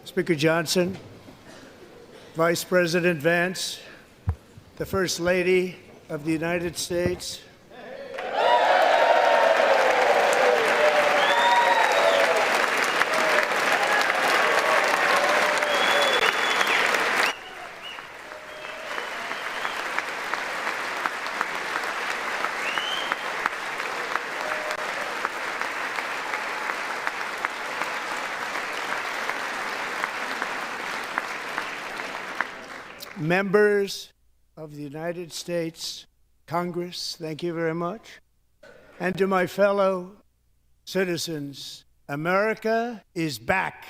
Speaker Johnson, Vice President Vance, the First Lady of the United States, members of the United States Congress, thank you very much. And to my fellow citizens, America is back.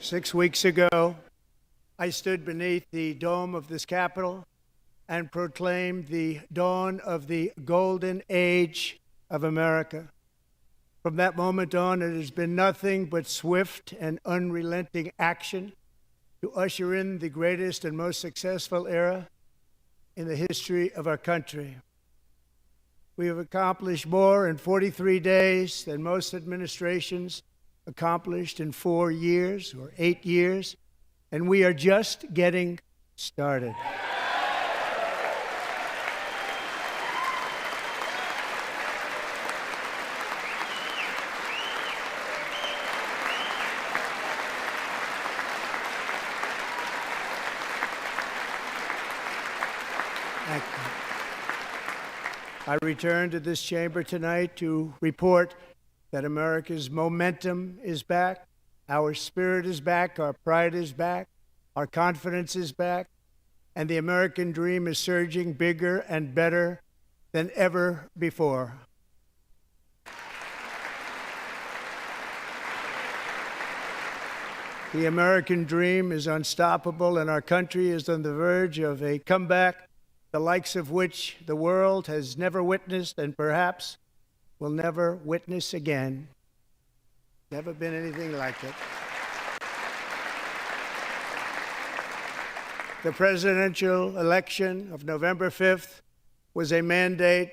Six weeks ago, I stood beneath the dome of this Capitol and proclaimed the dawn of the golden age of America. From that moment on, it has been nothing but swift and unrelenting action to usher in the greatest and most successful era in the history of our country. We have accomplished more in 43 days than most administrations accomplished in 4 years or 8 years, and we are just getting started. Thank you. I return to this chamber tonight to report that America's momentum is back, our spirit is back, our pride is back, our confidence is back, and the American dream is surging bigger and better than ever before. The American dream is unstoppable, and our country is on the verge of a comeback, the likes of which the world has never witnessed and perhaps will never witness again. Never been anything like it. The presidential election of November 5th was a mandate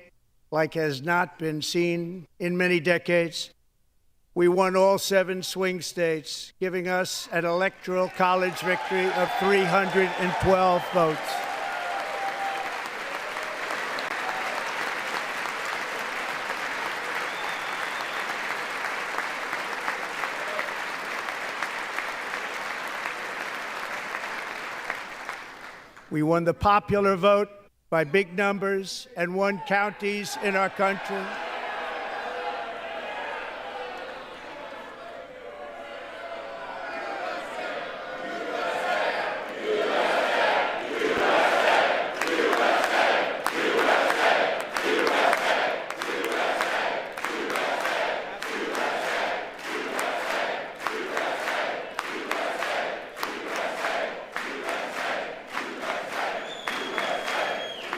like has not been seen in many decades. We won all 7 swing states, giving us an electoral college victory of 312 votes. We won the popular vote by big numbers and won counties in our country.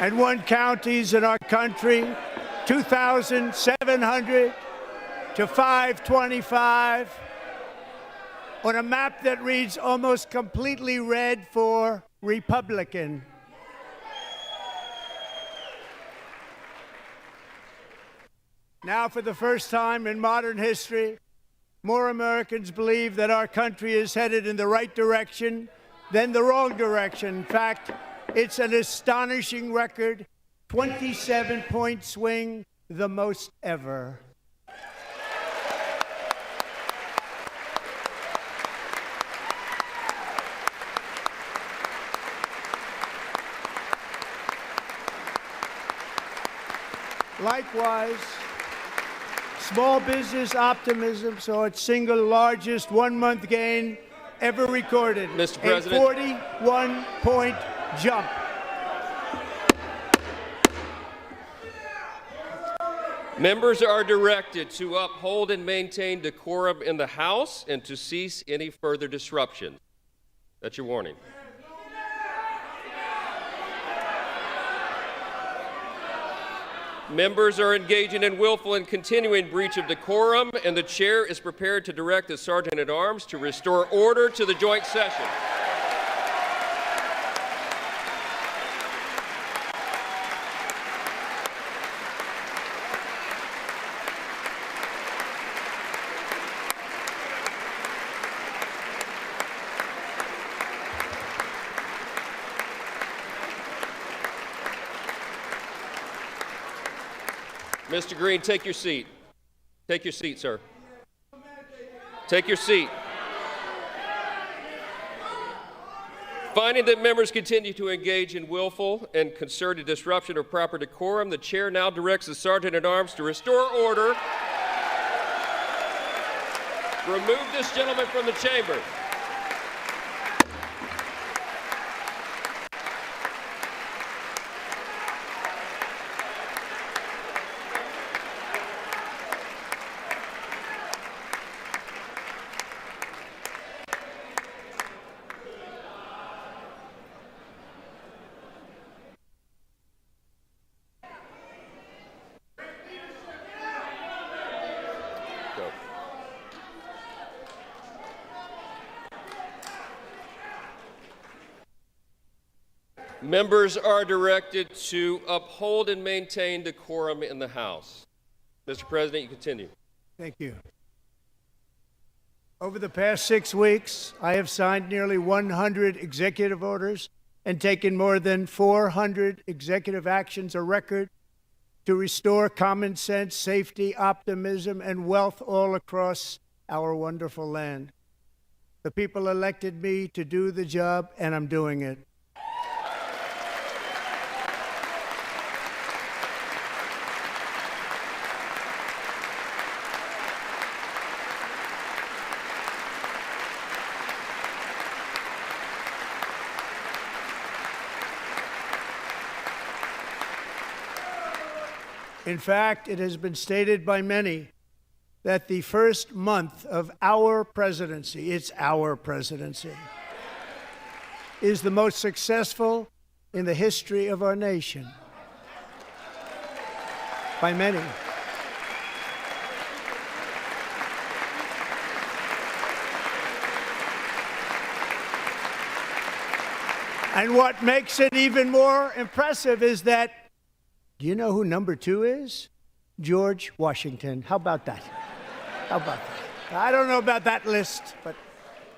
And won counties in our country, 2,700 to 525, on a map that reads almost completely red for Republican. Now, for the first time in modern history, more Americans believe that our country is headed in the right direction than the wrong direction. In fact, it's an astonishing record, 27-point swing, the most ever. Likewise, small business optimism saw its single largest one-month gain ever recorded. Mr. President. A 41-point jump. Members are directed to uphold and maintain decorum in the House and to cease any further disruption. That's your warning. Members are engaging in willful and continuing breach of decorum, and the chair is prepared to direct the Sergeant-at-Arms to restore order to the joint session. Mr. Green, take your seat. Take your seat, sir. Take your seat. Finding that members continue to engage in willful and concerted disruption of proper decorum, the chair now directs the Sergeant-at-Arms to restore order. Remove this gentleman from the chamber. Members are directed to uphold and maintain decorum in the House. Mr. President, you continue. Thank you. Over the past 6 weeks, I have signed nearly 100 executive orders and taken more than 400 executive actions, a record, to restore common sense, safety, optimism, and wealth all across our wonderful land. The people elected me to do the job, and I'm doing it. In fact, it has been stated by many that the first month of our presidency, it's our presidency, is the most successful in the history of our nation. By many. And what makes it even more impressive is that, do you know who number 2 is? George Washington. How about that? How about that? I don't know about that list, but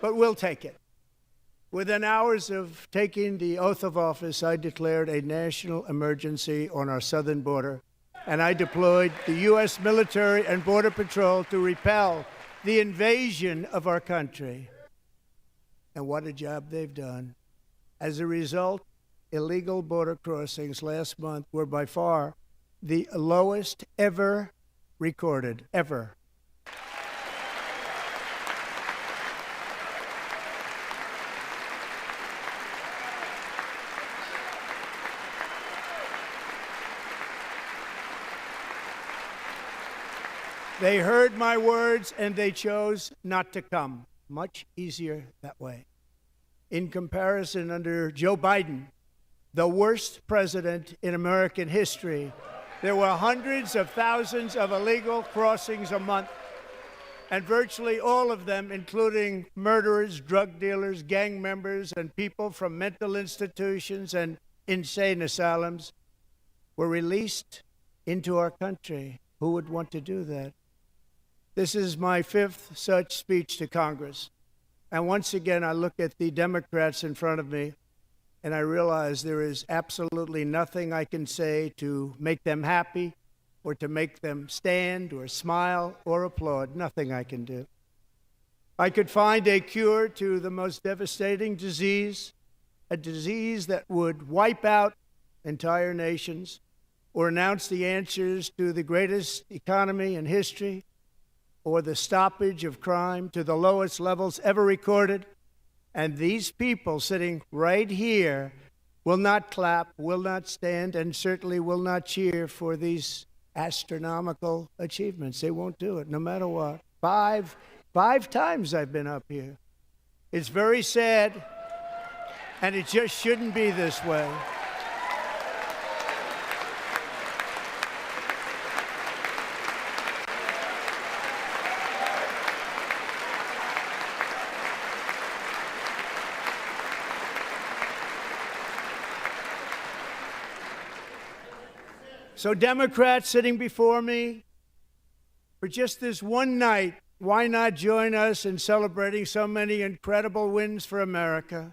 we'll take it. Within hours of taking the oath of office, I declared a national emergency on our southern border, and I deployed the U.S. military and Border Patrol to repel the invasion of our country. And what a job they've done. As a result, illegal border crossings last month were by far the lowest ever recorded, ever. They heard my words and they chose not to come. Much easier that way. In comparison, under Joe Biden, the worst president in American history, there were hundreds of thousands of illegal crossings a month, and virtually all of them, including murderers, drug dealers, gang members, and people from mental institutions and insane asylums, were released into our country. Who would want to do that? This is my 5th such speech to Congress. And once again, I look at the Democrats in front of me, and I realize there is absolutely nothing I can say to make them happy or to make them stand or smile or applaud. Nothing I can do. I could find a cure to the most devastating disease, a disease that would wipe out entire nations, or announce the answers to the greatest economy in history, or the stoppage of crime to the lowest levels ever recorded. And these people sitting right here will not clap, will not stand, and certainly will not cheer for these astronomical achievements. They won't do it, no matter what. Five times I've been up here. It's very sad, and it just shouldn't be this way. So Democrats sitting before me, for just this one night, why not join us in celebrating so many incredible wins for America?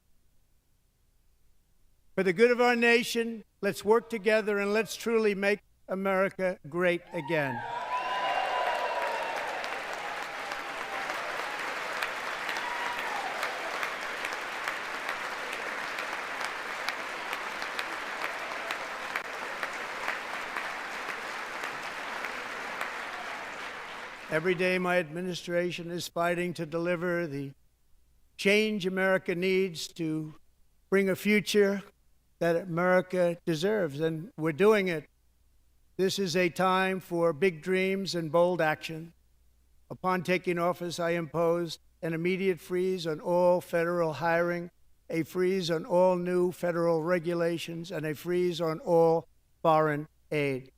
For the good of our nation, let's work together and let's truly make America great again. Every day, my administration is fighting to deliver the change America needs to bring a future that America deserves, and we're doing it. This is a time for big dreams and bold action. Upon taking office, I imposed an immediate freeze on all federal hiring, a freeze on all new federal regulations, and a freeze on all foreign aid.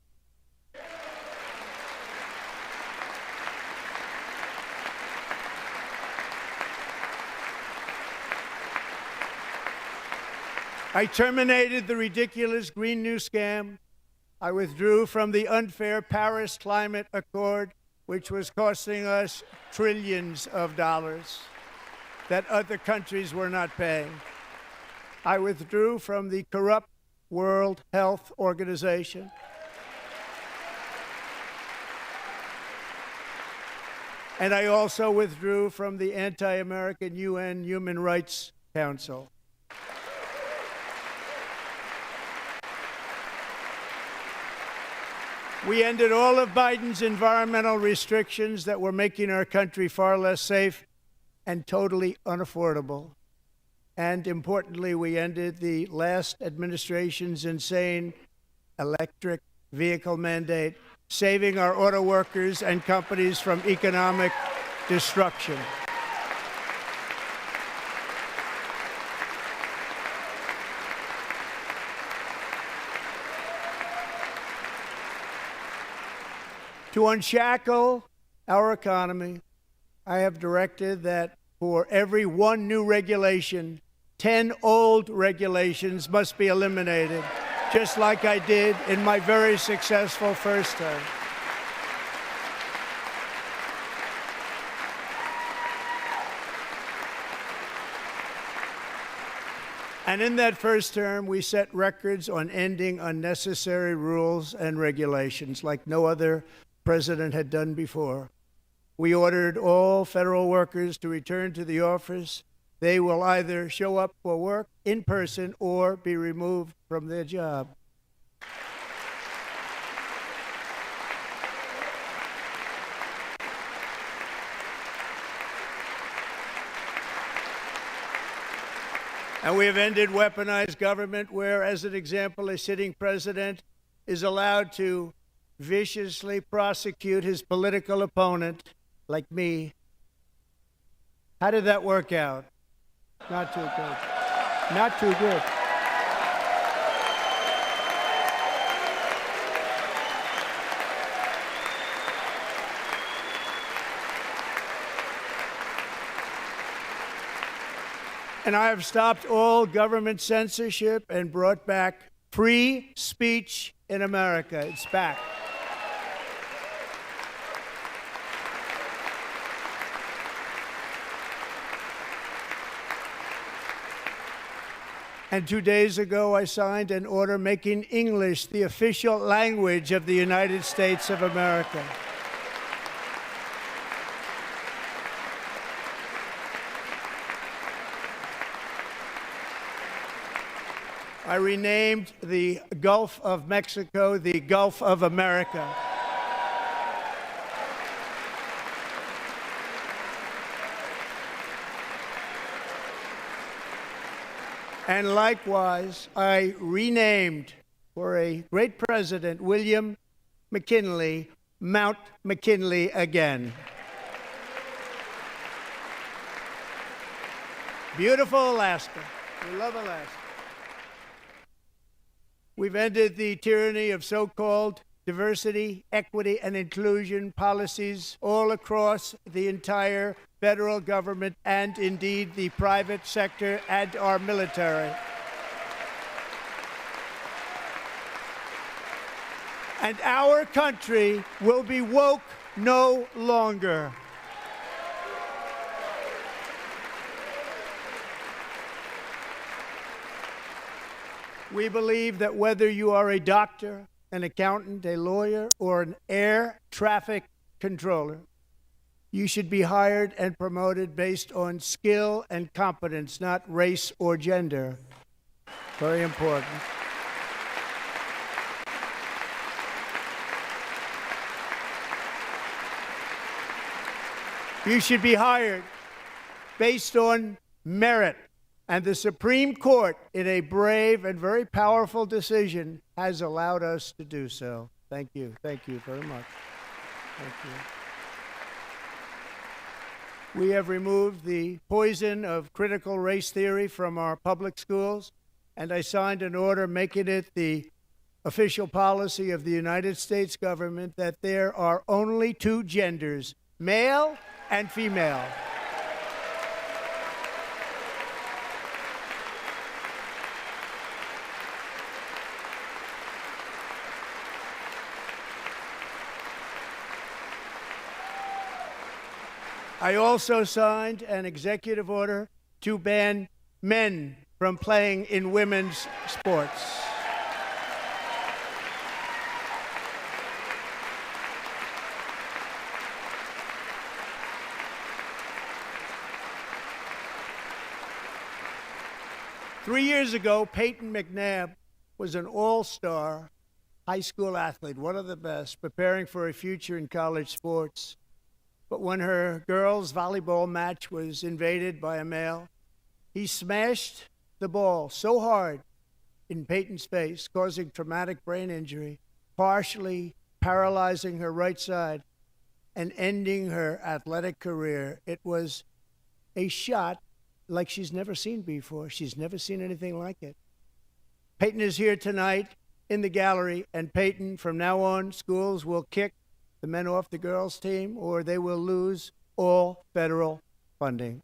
I terminated the ridiculous Green New Scam. I withdrew from the unfair Paris Climate Accord, which was costing us trillions of dollars that other countries were not paying. I withdrew from the corrupt World Health Organization. And I also withdrew from the anti-American UN Human Rights Council. We ended all of Biden's environmental restrictions that were making our country far less safe and totally unaffordable. And importantly, we ended the last administration's insane electric vehicle mandate, saving our auto workers and companies from economic destruction. To unshackle our economy, I have directed that for every one new regulation, 10 old regulations must be eliminated, just like I did in my very successful first term. And in that first term, we set records on ending unnecessary rules and regulations like no other president had done before. We ordered all federal workers to return to the office. They will either show up for work in person or be removed from their job. And we have ended weaponized government where, as an example, a sitting president is allowed to viciously prosecute his political opponent, like me. How did that work out? Not too good. Not too good. And I have stopped all government censorship and brought back free speech in America. It's back. And 2 days ago, I signed an order making English the official language of the United States of America. I renamed the Gulf of Mexico the Gulf of America. And likewise, I renamed, for a great president, William McKinley, Mount McKinley again. Beautiful Alaska. We love Alaska. We've ended the tyranny of so-called diversity, equity, and inclusion policies all across the entire federal government and indeed the private sector and our military. and our country will be woke no longer. We believe that whether you are a doctor, an accountant, a lawyer, or an air traffic controller, you should be hired and promoted based on skill and competence, not race or gender. Very important. You should be hired based on merit. And the Supreme Court, in a brave and very powerful decision, has allowed us to do so. Thank you. Thank you very much. Thank you. We have removed the poison of critical race theory from our public schools, and I signed an order making it the official policy of the United States government that there are only two genders, male and female. I also signed an executive order to ban men from playing in women's sports. Three years ago, Peyton McNabb was an all-star high school athlete, one of the best, preparing for a future in college sports. But when her girls' volleyball match was invaded by a male, he smashed the ball so hard in Peyton's face, causing traumatic brain injury, partially paralyzing her right side and ending her athletic career. It was a shot like she's never seen before. She's never seen anything like it. Peyton is here tonight in the gallery, and Peyton, from now on, schools will kick the men off the girls' team, or they will lose all federal funding.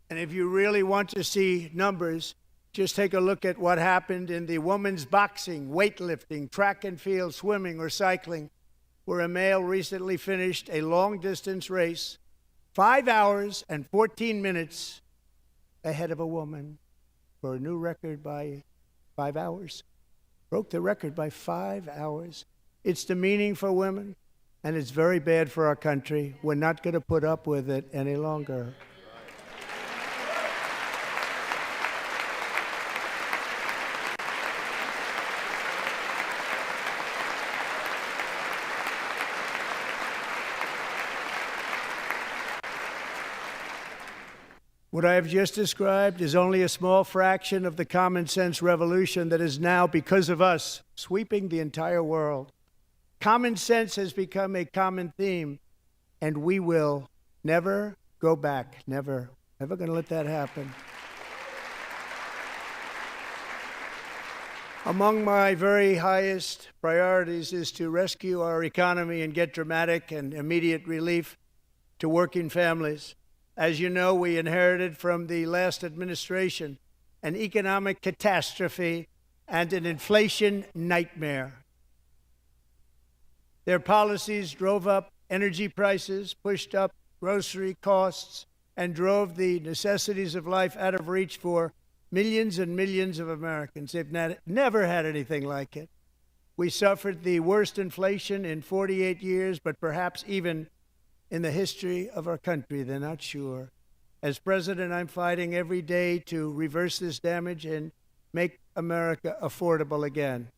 And if you really want to see numbers, just take a look at what happened in the women's boxing, weightlifting, track and field, swimming, or cycling, where a male recently finished a long-distance race 5 hours and 14 minutes ahead of a woman for a new record by 5 hours. Broke the record by 5 hours. It's demeaning for women, and it's very bad for our country. We're not going to put up with it any longer. What I have just described is only a small fraction of the common sense revolution that is now, because of us, sweeping the entire world. Common sense has become a common theme, and we will never go back. Never. Never going to let that happen. Among my very highest priorities is to rescue our economy and get dramatic and immediate relief to working families. As you know, we inherited from the last administration an economic catastrophe and an inflation nightmare. Their policies drove up energy prices, pushed up grocery costs, and drove the necessities of life out of reach for millions and millions of Americans. They've never had anything like it. We suffered the worst inflation in 48 years, but perhaps even in the history of our country. They're not sure. As president, I'm fighting every day to reverse this damage and make America affordable again.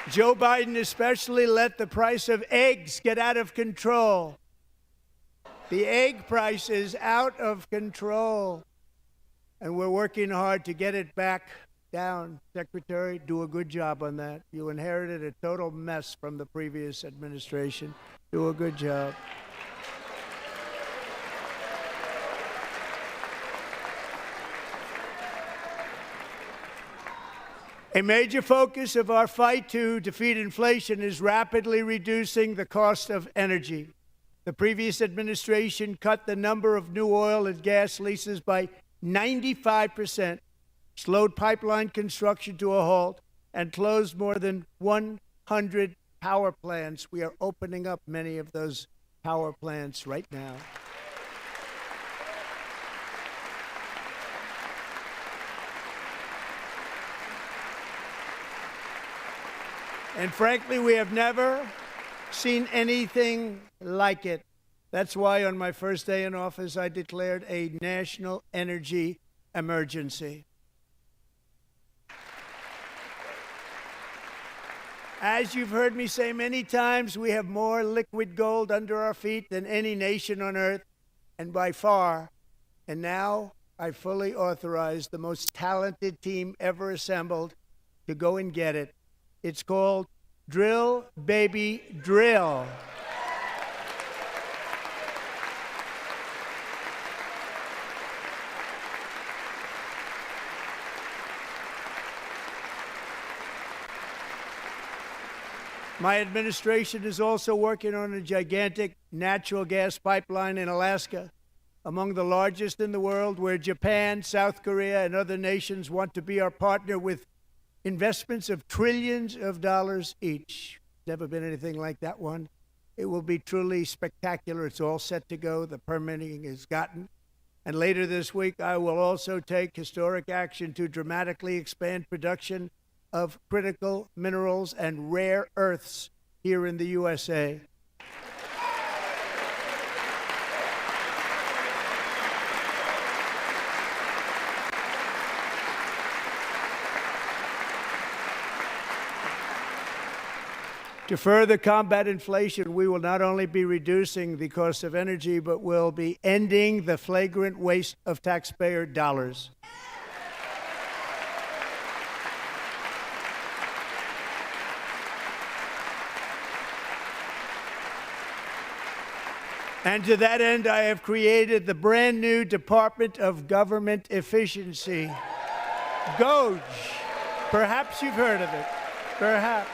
Joe Biden especially let the price of eggs get out of control. The egg price is out of control, and we're working hard to get it back down. Secretary, do a good job on that. You inherited a total mess from the previous administration. Do a good job. A major focus of our fight to defeat inflation is rapidly reducing the cost of energy. The previous administration cut the number of new oil and gas leases by 95%, slowed pipeline construction to a halt, and closed more than 100 power plants. We are opening up many of those power plants right now. And frankly, we have never seen anything like it. That's why on my first day in office, I declared a national energy emergency. As you've heard me say many times, we have more liquid gold under our feet than any nation on earth, and by far. And now I fully authorize the most talented team ever assembled to go and get it. It's called Drill, Baby, Drill. My administration is also working on a gigantic natural gas pipeline in Alaska, among the largest in the world, where Japan, South Korea, and other nations want to be our partner with investments of trillions of dollars each. Never been anything like that one. It will be truly spectacular. It's all set to go. The permitting is gotten. And later this week, I will also take historic action to dramatically expand production of critical minerals and rare earths here in the USA. To further combat inflation, we will not only be reducing the cost of energy, but will be ending the flagrant waste of taxpayer dollars. And to that end, I have created the brand new Department of Government Efficiency, DOGE. Perhaps you've heard of it. Perhaps.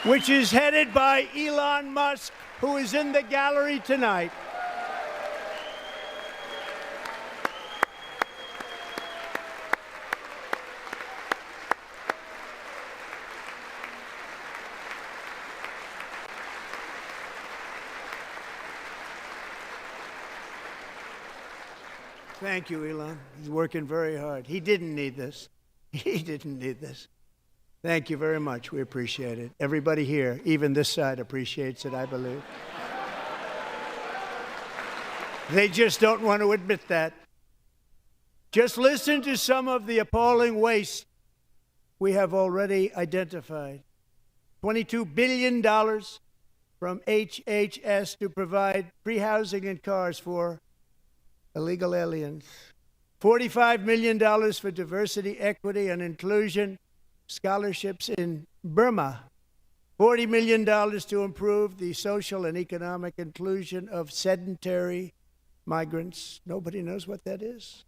Which is headed by Elon Musk, who is in the gallery tonight. Thank you, Elon. He's working very hard. He didn't need this. He didn't need this. Thank you very much. We appreciate it. Everybody here, even this side, appreciates it, I believe. They just don't want to admit that. Just listen to some of the appalling waste we have already identified. $22 billion from HHS to provide free housing and cars for illegal aliens. $45 million for diversity, equity, and inclusion scholarships in Burma. $40 million to improve the social and economic inclusion of sedentary migrants. Nobody knows what that is.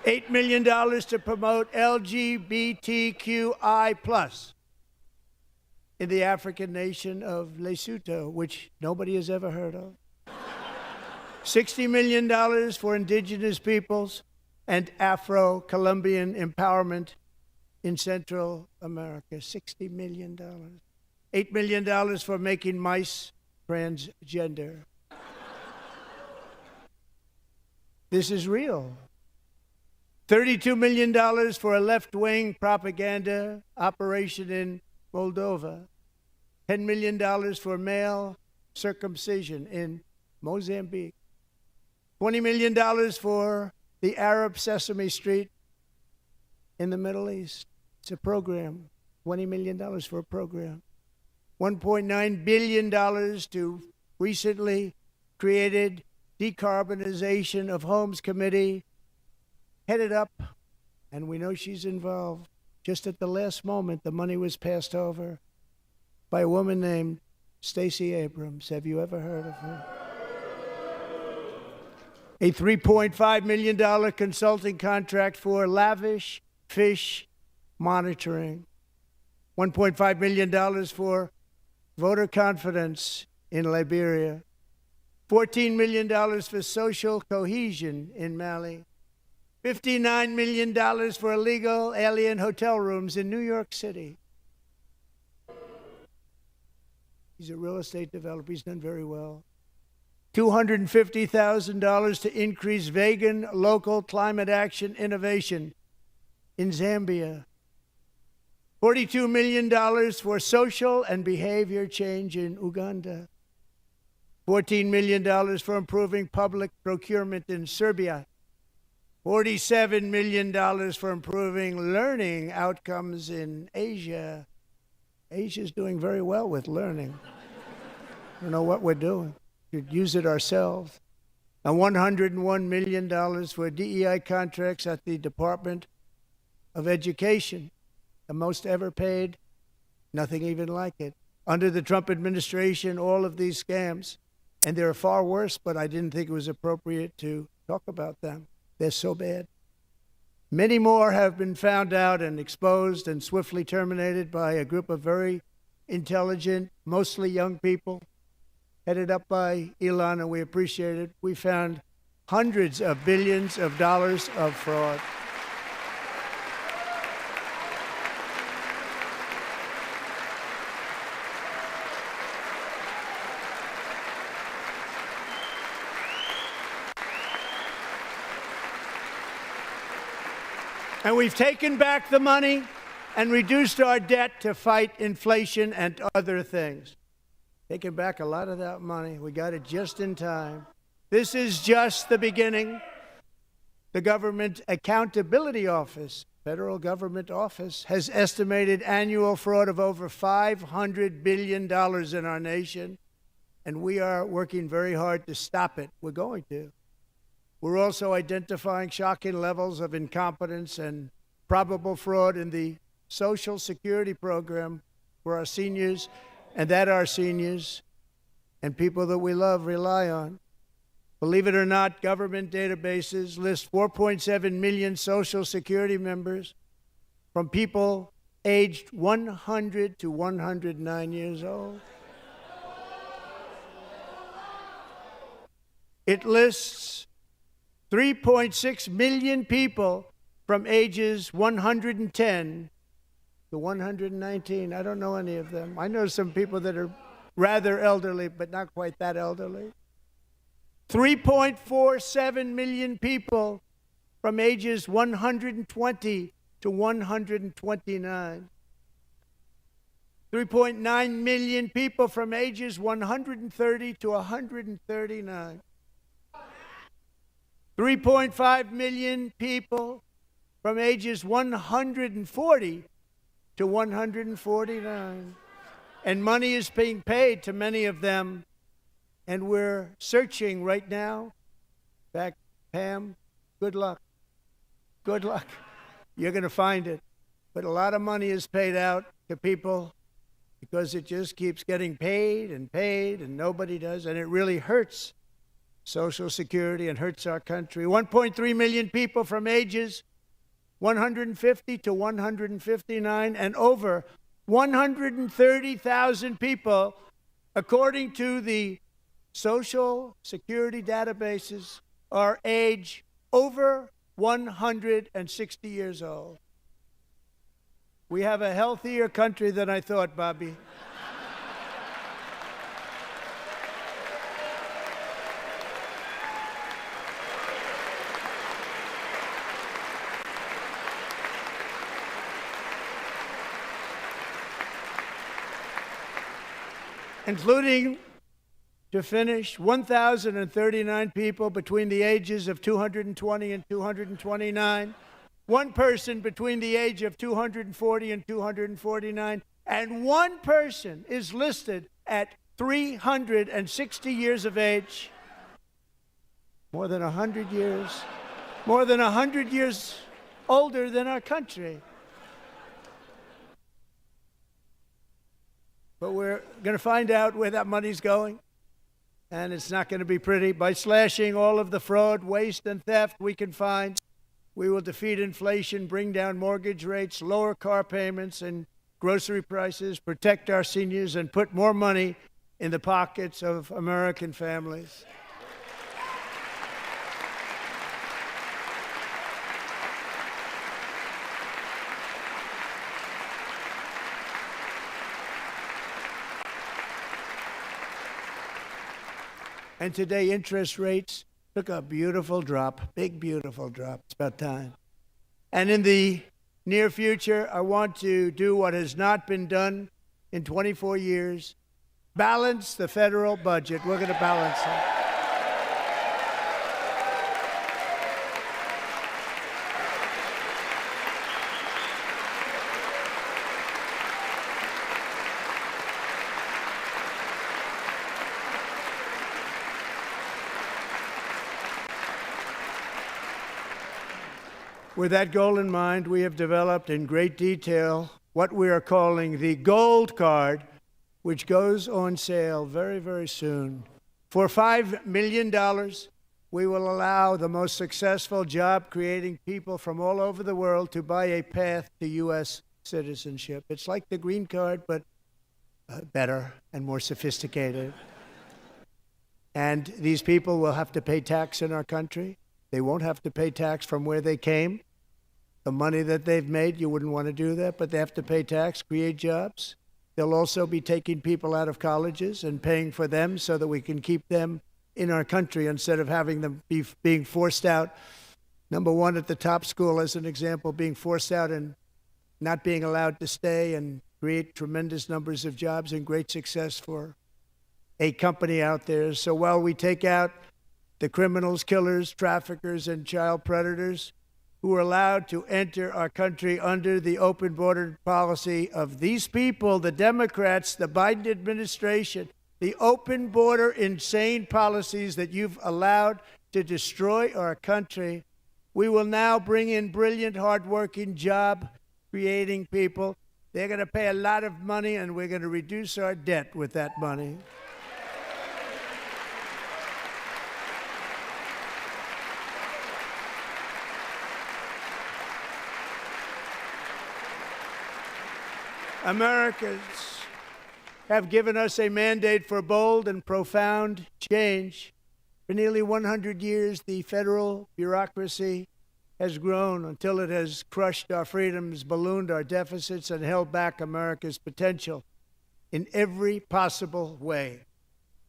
$8 million to promote LGBTQI+ in the African nation of Lesotho, which nobody has ever heard of. $60 million for indigenous peoples and Afro-Colombian empowerment in Central America. $60 million. $8 million for making mice transgender. This is real. $32 million for a left-wing propaganda operation in Moldova. $10 million for male circumcision in Mozambique. $20 million for the Arab Sesame Street in the Middle East. It's a program, $20 million for a program. $1.9 billion to recently created Decarbonization of Homes Committee, headed up, and we know she's involved. Just at the last moment, the money was passed over by a woman named Stacey Abrams. Have you ever heard of her? A $3.5 million consulting contract for lavish fish monitoring. $1.5 million for voter confidence in Liberia. $14 million for social cohesion in Mali. $59 million for illegal alien hotel rooms in New York City. He's a real estate developer. He's done very well. $250,000 to increase vegan local climate action innovation in Zambia. $42 million for social and behavior change in Uganda. $14 million for improving public procurement in Serbia. $47 million for improving learning outcomes in Asia. Asia's doing very well with learning. I don't know what we're doing. We could use it ourselves. And $101 million for DEI contracts at the Department of Education. The most ever paid, nothing even like it. Under the Trump administration, all of these scams, and they're far worse, but I didn't think it was appropriate to talk about them. They're so bad. Many more have been found out and exposed and swiftly terminated by a group of very intelligent, mostly young people, headed up by Elon, and we appreciate it. We found hundreds of billions of dollars of fraud. And we've taken back the money and reduced our debt to fight inflation and other things. Taken back a lot of that money. We got it just in time. This is just the beginning. The Government Accountability Office, federal government office, has estimated annual fraud of over $500 billion in our nation, and we are working very hard to stop it. We're going to. We're also identifying shocking levels of incompetence and probable fraud in the Social Security program for our seniors, and that our seniors and people that we love rely on. Believe it or not, government databases list 4.7 million Social Security members from people aged 100 to 109 years old. It lists 3.6 million people from ages 110 to 119. I don't know any of them. I know some people that are rather elderly, but not quite that elderly. 3.47 million people from ages 120 to 129. 3.9 million people from ages 130 to 139. 3.5 million people from ages 140 to 149. And money is being paid to many of them. And we're searching right now. In fact, Pam, good luck. Good luck. You're going to find it. But a lot of money is paid out to people because it just keeps getting paid and nobody does. And it really hurts Social Security and hurts our country. 1.3 million people from ages 150 to 159, and over 130,000 people, according to the Social Security databases, are age over 160 years old. We have a healthier country than I thought, Bobby. Including, to finish, 1,039 people between the ages of 220 and 229 one person between the age of 240 and 249, and one person is listed at 360 years of age. More than 100 years. More than 100 years older than our country. But we're going to find out where that money's going. And it's not going to be pretty. By slashing all of the fraud, waste, and theft we can find, we will defeat inflation, bring down mortgage rates, lower car payments and grocery prices, protect our seniors, and put more money in the pockets of American families. And today, interest rates took a beautiful drop, big, beautiful drop. It's about time. And in the near future, I want to do what has not been done in 24 years, balance the federal budget. We're going to balance it. With that goal in mind, we have developed in great detail what we are calling the Gold Card, which goes on sale very, very soon. For $5 million, we will allow the most successful job-creating people from all over the world to buy a path to U.S. citizenship. It's like the green card, but better and more sophisticated. And these people will have to pay tax in our country. They won't have to pay tax from where they came. The money that they've made, you wouldn't want to do that, but they have to pay tax, create jobs. They'll also be taking people out of colleges and paying for them so that we can keep them in our country instead of having them being forced out. Number one, at the top school, as an example, being forced out and not being allowed to stay and create tremendous numbers of jobs and great success for a company out there. So while we take out the criminals, killers, traffickers, and child predators who are allowed to enter our country under the open border policy of these people, the Democrats, the Biden administration, the open border insane policies that you've allowed to destroy our country, we will now bring in brilliant, hardworking, job-creating people. They're going to pay a lot of money, and we're going to reduce our debt with that money. Americans have given us a mandate for bold and profound change. For nearly 100 years, the federal bureaucracy has grown until it has crushed our freedoms, ballooned our deficits, and held back America's potential in every possible way.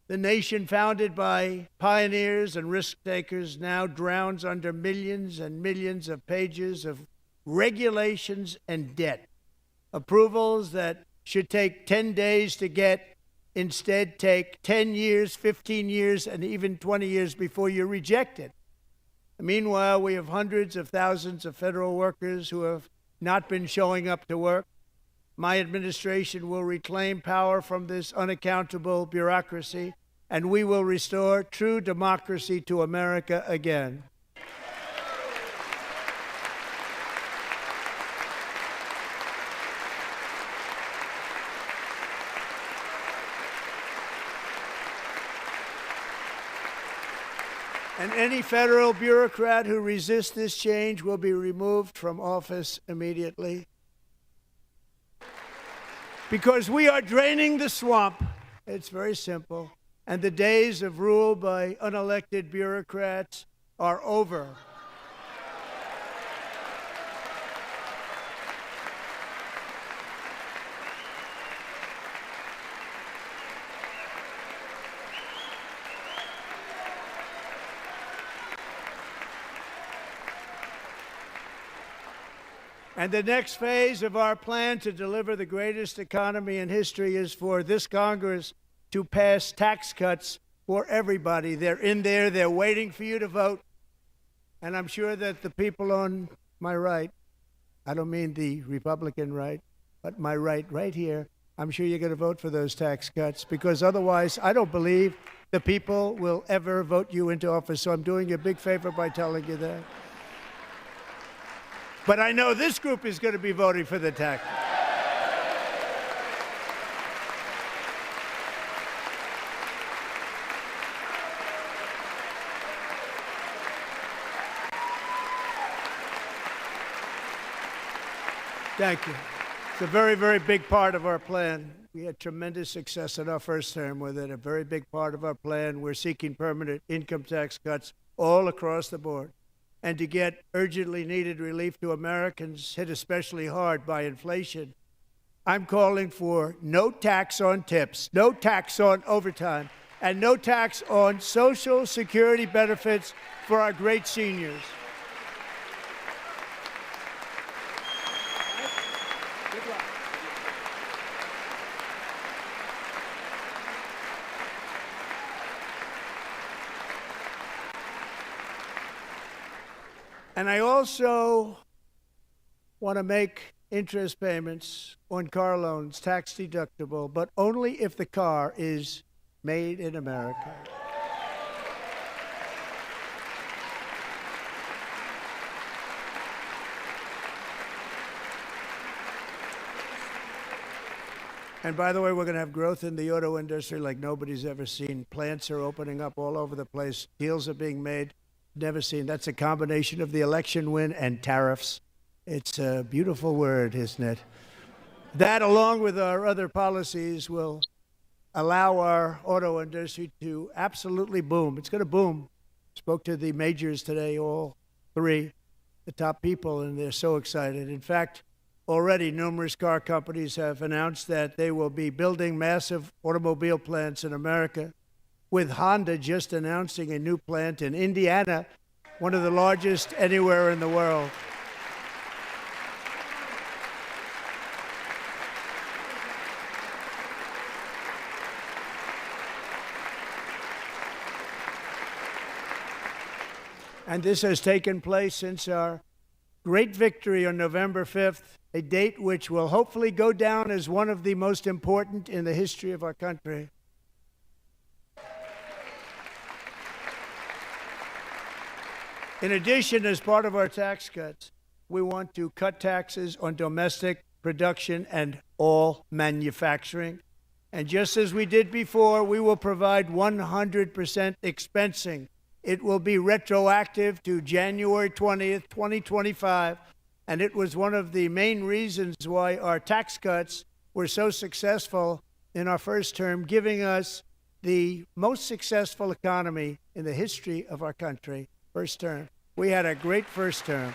The nation founded by pioneers and risk-takers now drowns under millions and millions of pages of regulations and debt. Approvals that should take 10 days to get instead take 10 years, 15 years, and even 20 years before you're rejected. Meanwhile, we have hundreds of thousands of federal workers who have not been showing up to work. My administration will reclaim power from this unaccountable bureaucracy, and we will restore true democracy to America again. And any federal bureaucrat who resists this change will be removed from office immediately. Because we are draining the swamp. It's very simple. And the days of rule by unelected bureaucrats are over. And the next phase of our plan to deliver the greatest economy in history is for this Congress to pass tax cuts for everybody. They're in there. They're waiting for you to vote. And I'm sure that the people on my right, I don't mean the Republican right, but my right here, I'm sure you're going to vote for those tax cuts, because otherwise I don't believe the people will ever vote you into office. So I'm doing you a big favor by telling you that. But I know this group is going to be voting for the tax cuts. Thank you. It's a very, very big part of our plan. We had tremendous success in our first term with it, a very big part of our plan. We're seeking permanent income tax cuts all across the board. And to get urgently needed relief to Americans hit especially hard by inflation, I'm calling for no tax on tips, no tax on overtime, and no tax on Social Security benefits for our great seniors. And I also want to make interest payments on car loans tax deductible, but only if the car is made in America. And by the way, we're going to have growth in the auto industry like nobody's ever seen. Plants are opening up all over the place. Deals are being made. Never seen. That's a combination of the election win and tariffs. It's a beautiful word, isn't it? That, along with our other policies, will allow our auto industry to absolutely boom. It's going to boom. Spoke to the majors today, all three, the top people, and they're so excited. In fact, already numerous car companies have announced that they will be building massive automobile plants in America, with Honda just announcing a new plant in Indiana, one of the largest anywhere in the world. And this has taken place since our great victory on November 5th, a date which will hopefully go down as one of the most important in the history of our country. In addition, as part of our tax cuts, we want to cut taxes on domestic production and all manufacturing. And just as we did before, we will provide 100% expensing. It will be retroactive to January 20th, 2025. And it was one of the main reasons why our tax cuts were so successful in our first term, giving us the most successful economy in the history of our country. First term. We had a great first term.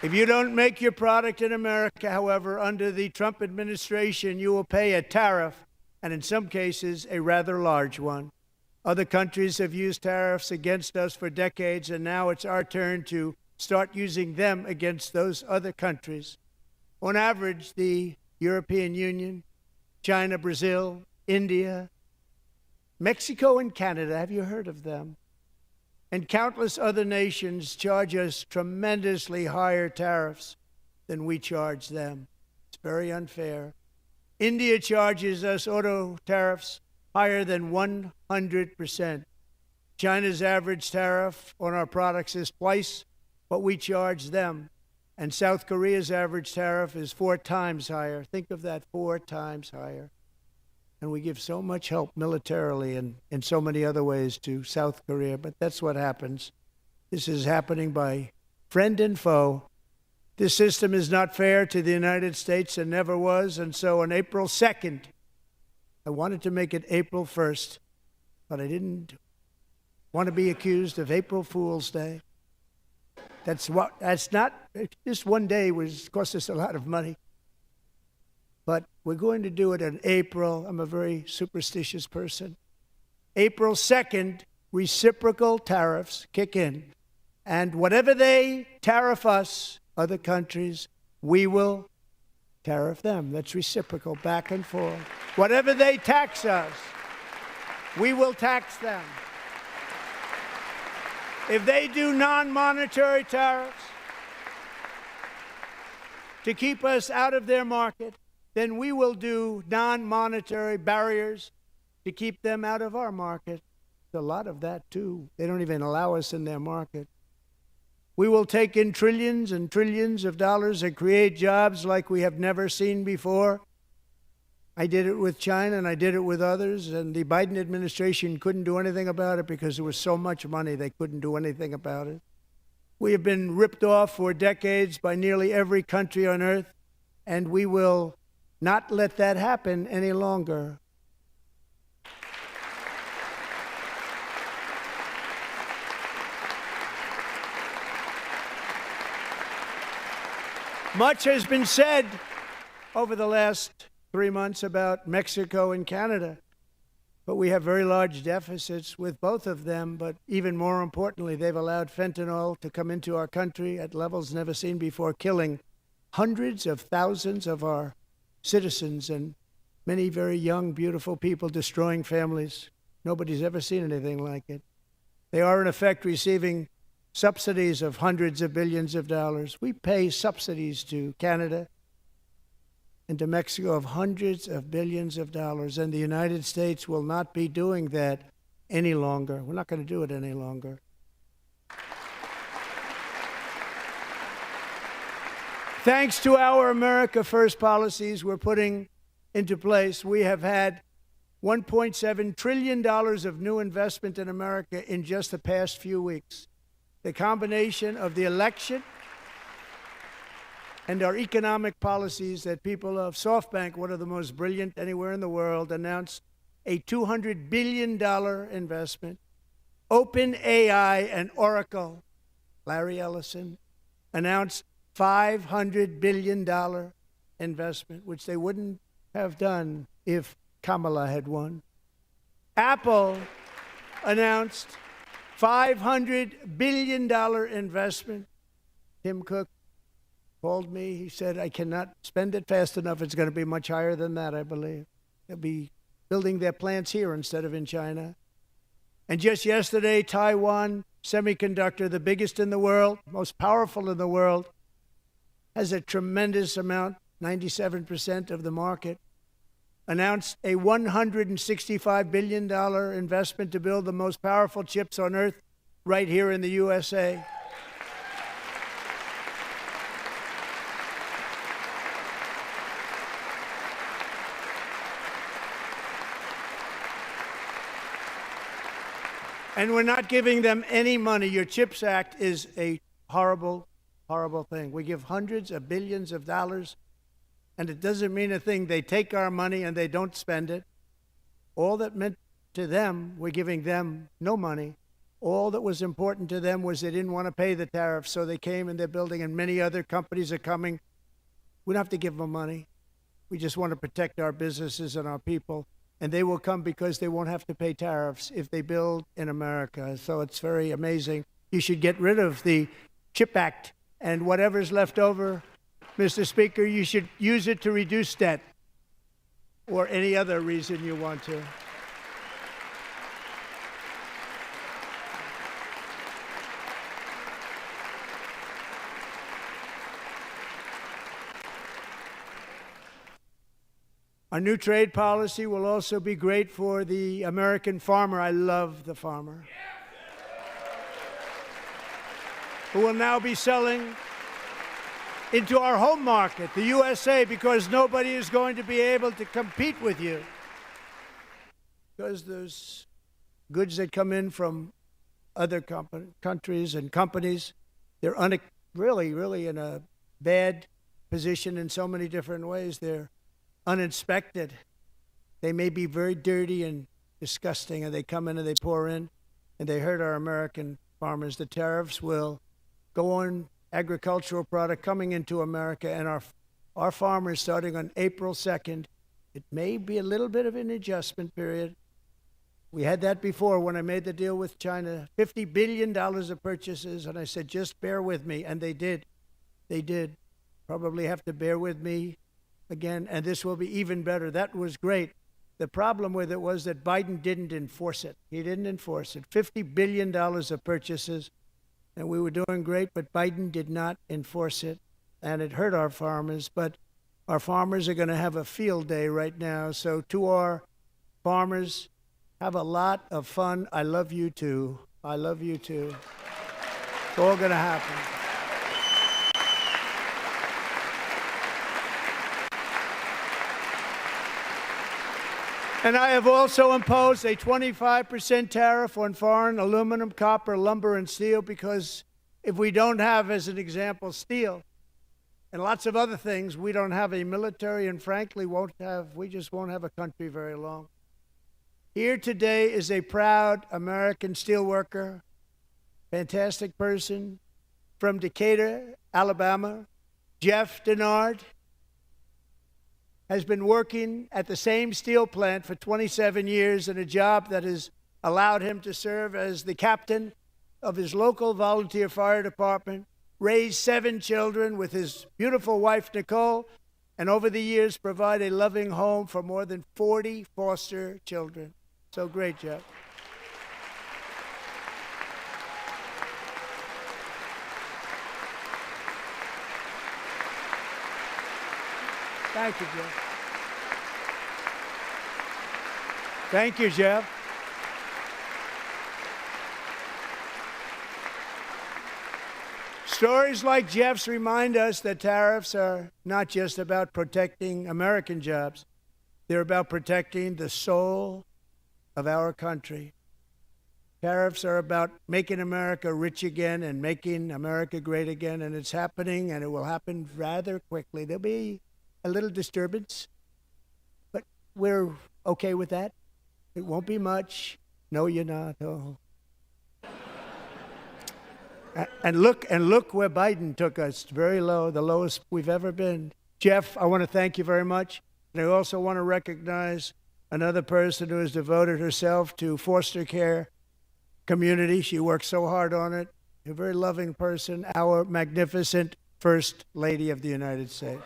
If you don't make your product in America, however, under the Trump administration, you will pay a tariff, and in some cases, a rather large one. Other countries have used tariffs against us for decades, and now it's our turn to start using them against those other countries. On average, the European Union, China, Brazil, India, Mexico, and Canada, have you heard of them? And countless other nations charge us tremendously higher tariffs than we charge them. It's very unfair. India charges us auto tariffs higher than 100%. China's average tariff on our products is twice what we charge them. And South Korea's average tariff is 4 times higher. Think of that, 4 times higher. And we give so much help militarily and in so many other ways to South Korea, but that's what happens. This is happening by friend and foe. This system is not fair to the United States and never was, and so on April 2nd, I wanted to make it April 1st, but I didn't want to be accused of April Fool's Day. That's not, just one day cost us a lot of money. But we're going to do it in April. I'm a very superstitious person. April 2nd, reciprocal tariffs kick in. And whatever they tariff us, other countries, we will tariff them. That's reciprocal, back and forth. Whatever they tax us, we will tax them. If they do non-monetary tariffs to keep us out of their market, then we will do non-monetary barriers to keep them out of our market. There's a lot of that, too. They don't even allow us in their market. We will take in trillions and trillions of dollars and create jobs like we have never seen before. I did it with China and I did it with others, and the Biden administration couldn't do anything about it because there was so much money they couldn't do anything about it. We have been ripped off for decades by nearly every country on earth, and we will not let that happen any longer. Much has been said over the last 3 months about Mexico and Canada, but we have very large deficits with both of them. But even more importantly, they've allowed fentanyl to come into our country at levels never seen before, killing hundreds of thousands of our citizens and many very young, beautiful people, destroying families. Nobody's ever seen anything like it. They are, in effect, receiving subsidies of hundreds of billions of dollars. We pay subsidies to Canada and to Mexico of hundreds of billions of dollars, and the United States will not be doing that any longer. We're not going to do it any longer. Thanks to our America First policies we're putting into place, we have had $1.7 trillion of new investment in America in just the past few weeks. The combination of the election and our economic policies that people of SoftBank, one of the most brilliant anywhere in the world, announced a $200 billion investment. OpenAI and Oracle, Larry Ellison, announced $500 billion investment, which they wouldn't have done if Kamala had won. Apple announced $500 billion investment. Tim Cook called me. He said, I cannot spend it fast enough. It's going to be much higher than that, I believe. They'll be building their plants here instead of in China. And just yesterday, Taiwan Semiconductor, the biggest in the world, most powerful in the world, has a tremendous amount, 97% of the market, announced a $165 billion investment to build the most powerful chips on earth right here in the USA. And we're not giving them any money. Your CHIPS Act is a horrible, horrible thing. We give hundreds of billions of dollars, and it doesn't mean a thing. They take our money and they don't spend it. All that meant to them, we're giving them no money. All that was important to them was they didn't want to pay the tariffs, so they came and they're building, and many other companies are coming. We don't have to give them money. We just want to protect our businesses and our people. And they will come because they won't have to pay tariffs if they build in America. So it's very amazing. You should get rid of the CHIP Act, and whatever's left over, Mr. Speaker, you should use it to reduce debt or any other reason you want to. Our new trade policy will also be great for the American farmer. I love the farmer, who will now be selling into our home market, the USA, because nobody is going to be able to compete with you. Because there's goods that come in from other countries and companies. They're really in a bad position in so many different ways. They're uninspected. They may be very dirty and disgusting, and they come in and they pour in, and they hurt our American farmers. The tariffs will go on agricultural product coming into America, and our farmers, starting on April 2nd, it may be a little bit of an adjustment period. We had that before when I made the deal with China, $50 billion of purchases, and I said, just bear with me, and they did. They did. Probably have to bear with me again, and this will be even better. That was great. The problem with it was that Biden didn't enforce it. He didn't enforce it. $50 billion of purchases, and we were doing great, but Biden did not enforce it, and it hurt our farmers. But our farmers are going to have a field day right now. So to our farmers, have a lot of fun. I love you too. I love you too. It's all going to happen. And I have also imposed a 25% tariff on foreign aluminum, copper, lumber, and steel, because if we don't have, as an example, steel and lots of other things, we don't have a military, and frankly, we just won't have a country very long. Here today is a proud American steelworker, fantastic person from Decatur, Alabama, Jeff Denard. Has been working at the same steel plant for 27 years in a job that has allowed him to serve as the captain of his local volunteer fire department, raise 7 children with his beautiful wife, Nicole, and over the years provide a loving home for more than 40 foster children. So great, Jeff. Thank you, Jeff. Thank you, Jeff. Stories like Jeff's remind us that tariffs are not just about protecting American jobs. They're about protecting the soul of our country. Tariffs are about making America rich again and making America great again, and it's happening, and it will happen rather quickly. There'll be a little disturbance, but we're okay with that. It won't be much. No, you're not. Oh. And look where Biden took us. Very low, the lowest we've ever been. Jeff, I want to thank you very much. And I also want to recognize another person who has devoted herself to foster care community. She works so hard on it. A very loving person, our magnificent First Lady of the United States.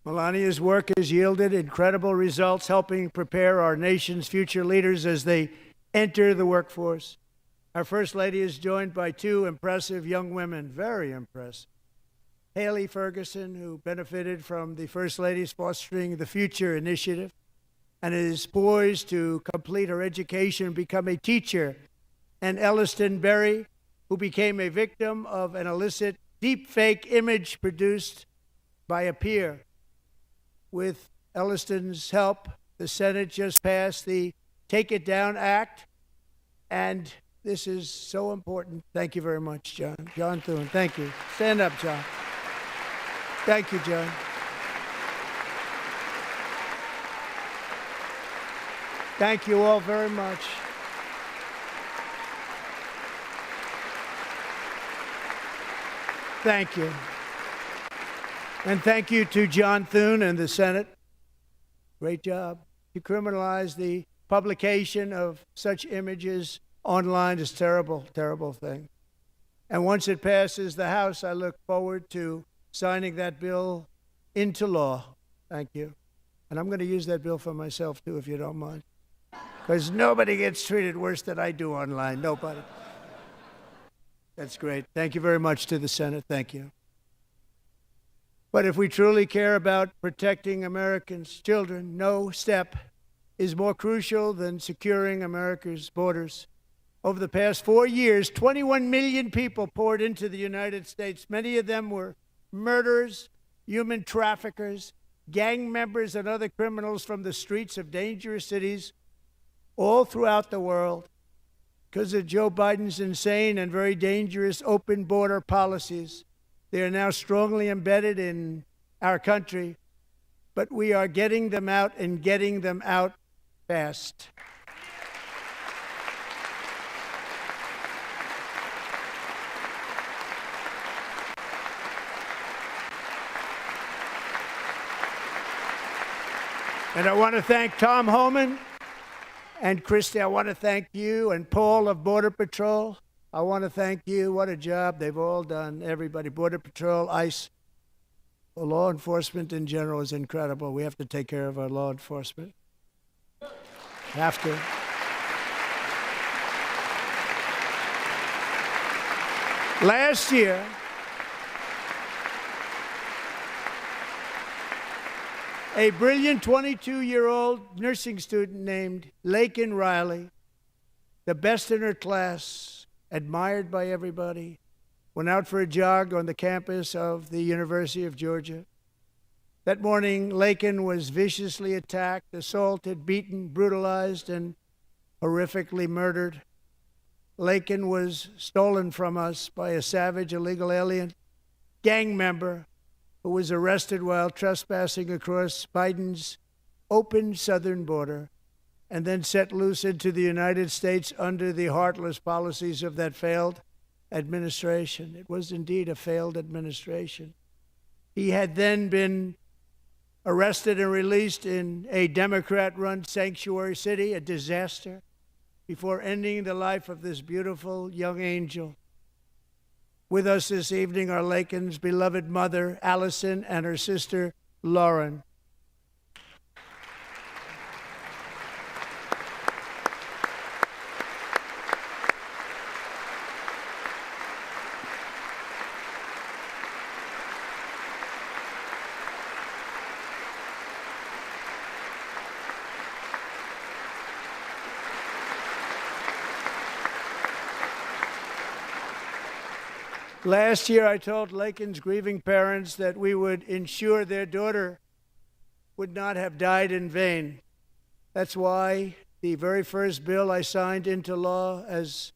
Melania's work has yielded incredible results, helping prepare our nation's future leaders as they enter the workforce. Our First Lady is joined by 2 impressive young women, very impressive. Haley Ferguson, who benefited from the First Lady's Fostering the Future initiative and is poised to complete her education and become a teacher. And Elliston Berry, who became a victim of an illicit deepfake image produced by a peer. With Elliston's help, the Senate just passed the Take It Down Act, and this is so important. Thank you very much, John. John Thune, thank you. Stand up, John. Thank you, John. Thank you all very much. Thank you. And thank you to John Thune and the Senate. Great job. To criminalize the publication of such images online is a terrible, terrible thing. And once it passes the House, I look forward to signing that bill into law. Thank you. And I'm going to use that bill for myself, too, if you don't mind. Because nobody gets treated worse than I do online. Nobody. That's great. Thank you very much to the Senate. Thank you. But if we truly care about protecting Americans' children, no step is more crucial than securing America's borders. Over the past 4 years, 21 million people poured into the United States. Many of them were murderers, human traffickers, gang members, and other criminals from the streets of dangerous cities all throughout the world. Because of Joe Biden's insane and very dangerous open border policies, they are now strongly embedded in our country, but we are getting them out and getting them out fast. And I want to thank Tom Homan and Christy. I want to thank you and Paul of Border Patrol. I want to thank you. What a job they've all done. Everybody, Border Patrol, ICE, law enforcement in general is incredible. We have to take care of our law enforcement. Have to. Last year, a brilliant 22-year-old nursing student named Laken Riley, the best in her class, admired by everybody, went out for a jog on the campus of the University of Georgia. That morning, Laken was viciously attacked, assaulted, beaten, brutalized, and horrifically murdered. Laken was stolen from us by a savage illegal alien gang member who was arrested while trespassing across Biden's open southern border and then set loose into the United States under the heartless policies of that failed administration. It was indeed a failed administration. He had then been arrested and released in a Democrat-run sanctuary city, a disaster, before ending the life of this beautiful young angel. With us this evening are Laken's beloved mother, Allison, and her sister, Lauren. Last year, I told Laken's grieving parents that we would ensure their daughter would not have died in vain. That's why the very first bill I signed into law as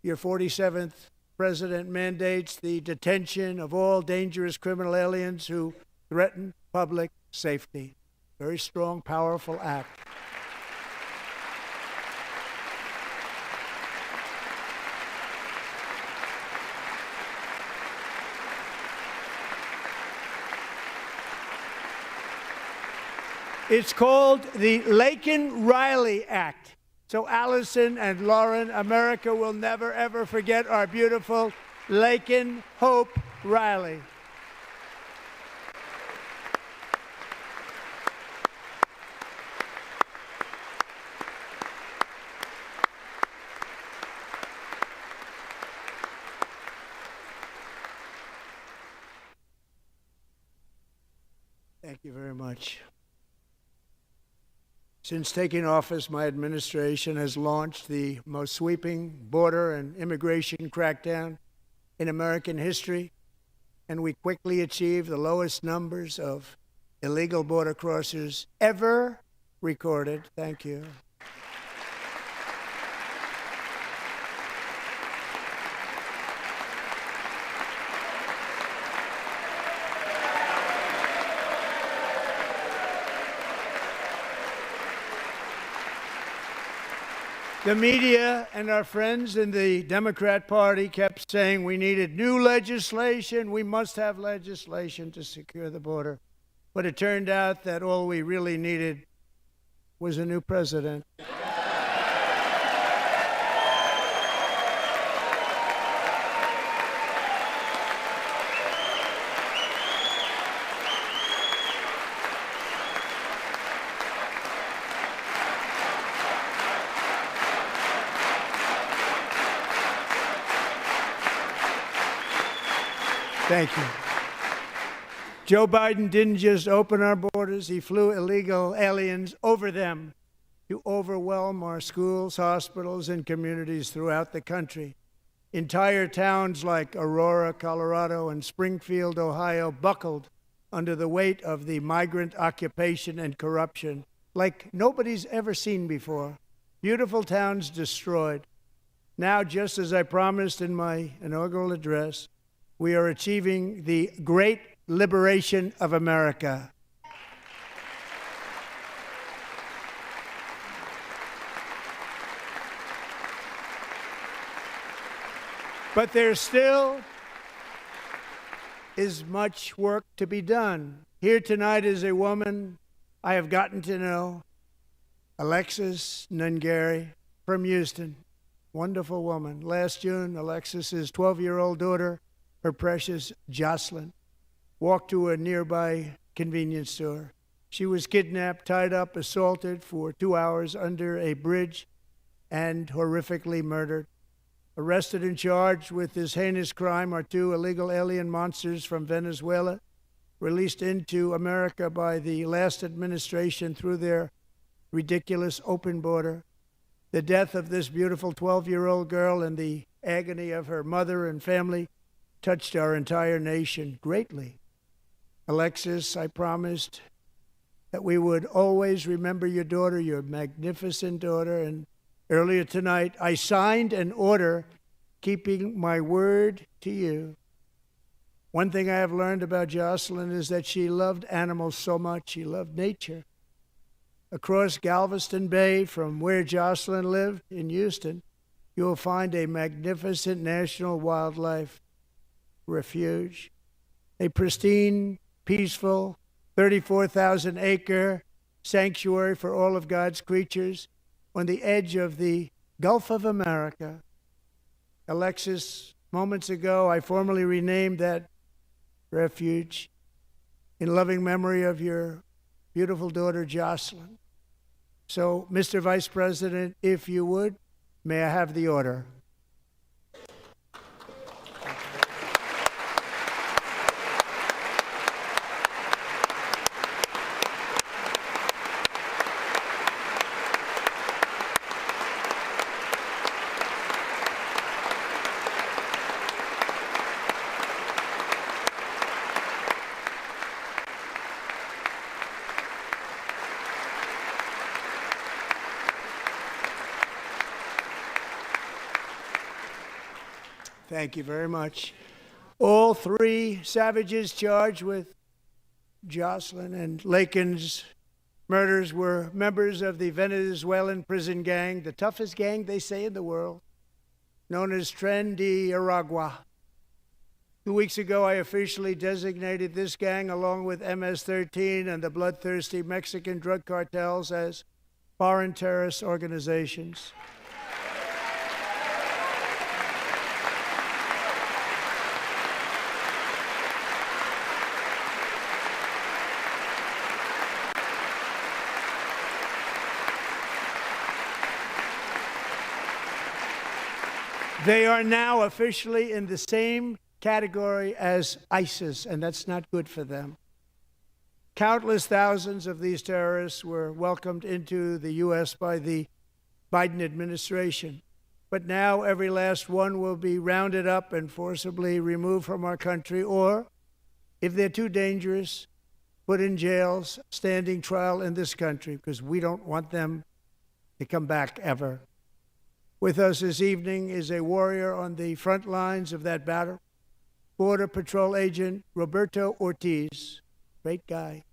your 47th president mandates the detention of all dangerous criminal aliens who threaten public safety. Very strong, powerful act. It's called the Laken-Riley Act. So Allison and Lauren, America will never, ever forget our beautiful Laken Hope Riley. Thank you very much. Since taking office, my administration has launched the most sweeping border and immigration crackdown in American history, and we quickly achieved the lowest numbers of illegal border crossers ever recorded. Thank you. The media and our friends in the Democrat Party kept saying we needed new legislation. We must have legislation to secure the border. But it turned out that all we really needed was a new president. Thank you. Joe Biden didn't just open our borders, he flew illegal aliens over them to overwhelm our schools, hospitals, and communities throughout the country. Entire towns like Aurora, Colorado, and Springfield, Ohio, buckled under the weight of the migrant occupation and corruption like nobody's ever seen before. Beautiful towns destroyed. Now, just as I promised in my inaugural address, we are achieving the great liberation of America. But there still is much work to be done. Here tonight is a woman I have gotten to know Alexis Nungary from Houston. Wonderful woman. Last June, Alexis's 12-year-old daughter, her precious Jocelyn, walked to a nearby convenience store. She was kidnapped, tied up, assaulted for 2 hours under a bridge, and horrifically murdered. Arrested and charged with this heinous crime are 2 illegal alien monsters from Venezuela, released into America by the last administration through their ridiculous open border. The death of this beautiful 12-year-old girl and the agony of her mother and family touched our entire nation greatly. Alexis, I promised that we would always remember your daughter, your magnificent daughter, and earlier tonight I signed an order keeping my word to you. One thing I have learned about Jocelyn is that she loved animals so much. She loved nature. Across Galveston Bay, from where Jocelyn lived in Houston, you will find a magnificent national wildlife refuge, a pristine, peaceful, 34,000-acre sanctuary for all of God's creatures on the edge of the Gulf of America. Alexis, moments ago, I formally renamed that refuge in loving memory of your beautiful daughter, Jocelyn. So, Mr. Vice President, if you would, may I have the order? Thank you very much. All 3 savages charged with Jocelyn and Lakin's murders were members of the Venezuelan prison gang, the toughest gang, they say, in the world, known as Tren de Aragua. 2 weeks ago, I officially designated this gang, along with MS-13 and the bloodthirsty Mexican drug cartels, as foreign terrorist organizations. They are now officially in the same category as ISIS, and that's not good for them. Countless thousands of these terrorists were welcomed into the U.S. by the Biden administration. But now every last one will be rounded up and forcibly removed from our country, or, if they're too dangerous, put in jails, standing trial in this country, because we don't want them to come back ever. With us this evening is a warrior on the front lines of that battle, Border Patrol Agent Roberto Ortiz. Great guy.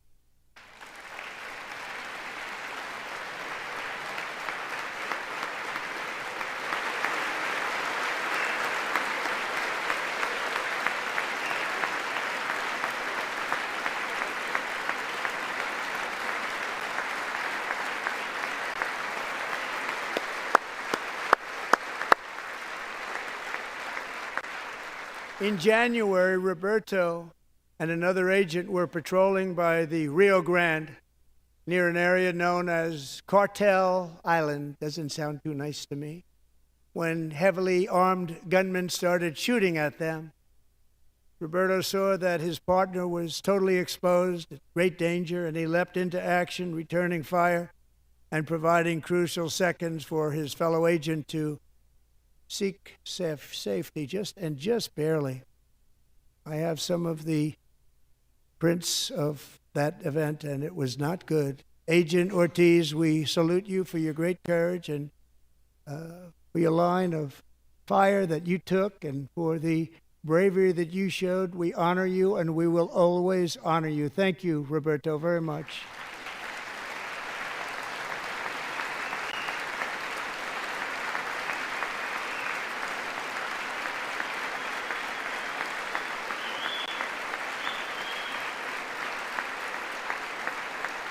In January, Roberto and another agent were patrolling by the Rio Grande near an area known as Cartel Island. Doesn't sound too nice to me. When heavily armed gunmen started shooting at them, Roberto saw that his partner was totally exposed, at great danger, and he leapt into action, returning fire and providing crucial seconds for his fellow agent to seek safety, just barely. I have some of the prints of that event, and it was not good. Agent Ortiz, we salute you for your great courage and for your line of fire that you took and for the bravery that you showed. We honor you, and we will always honor you. Thank you, Roberto, very much.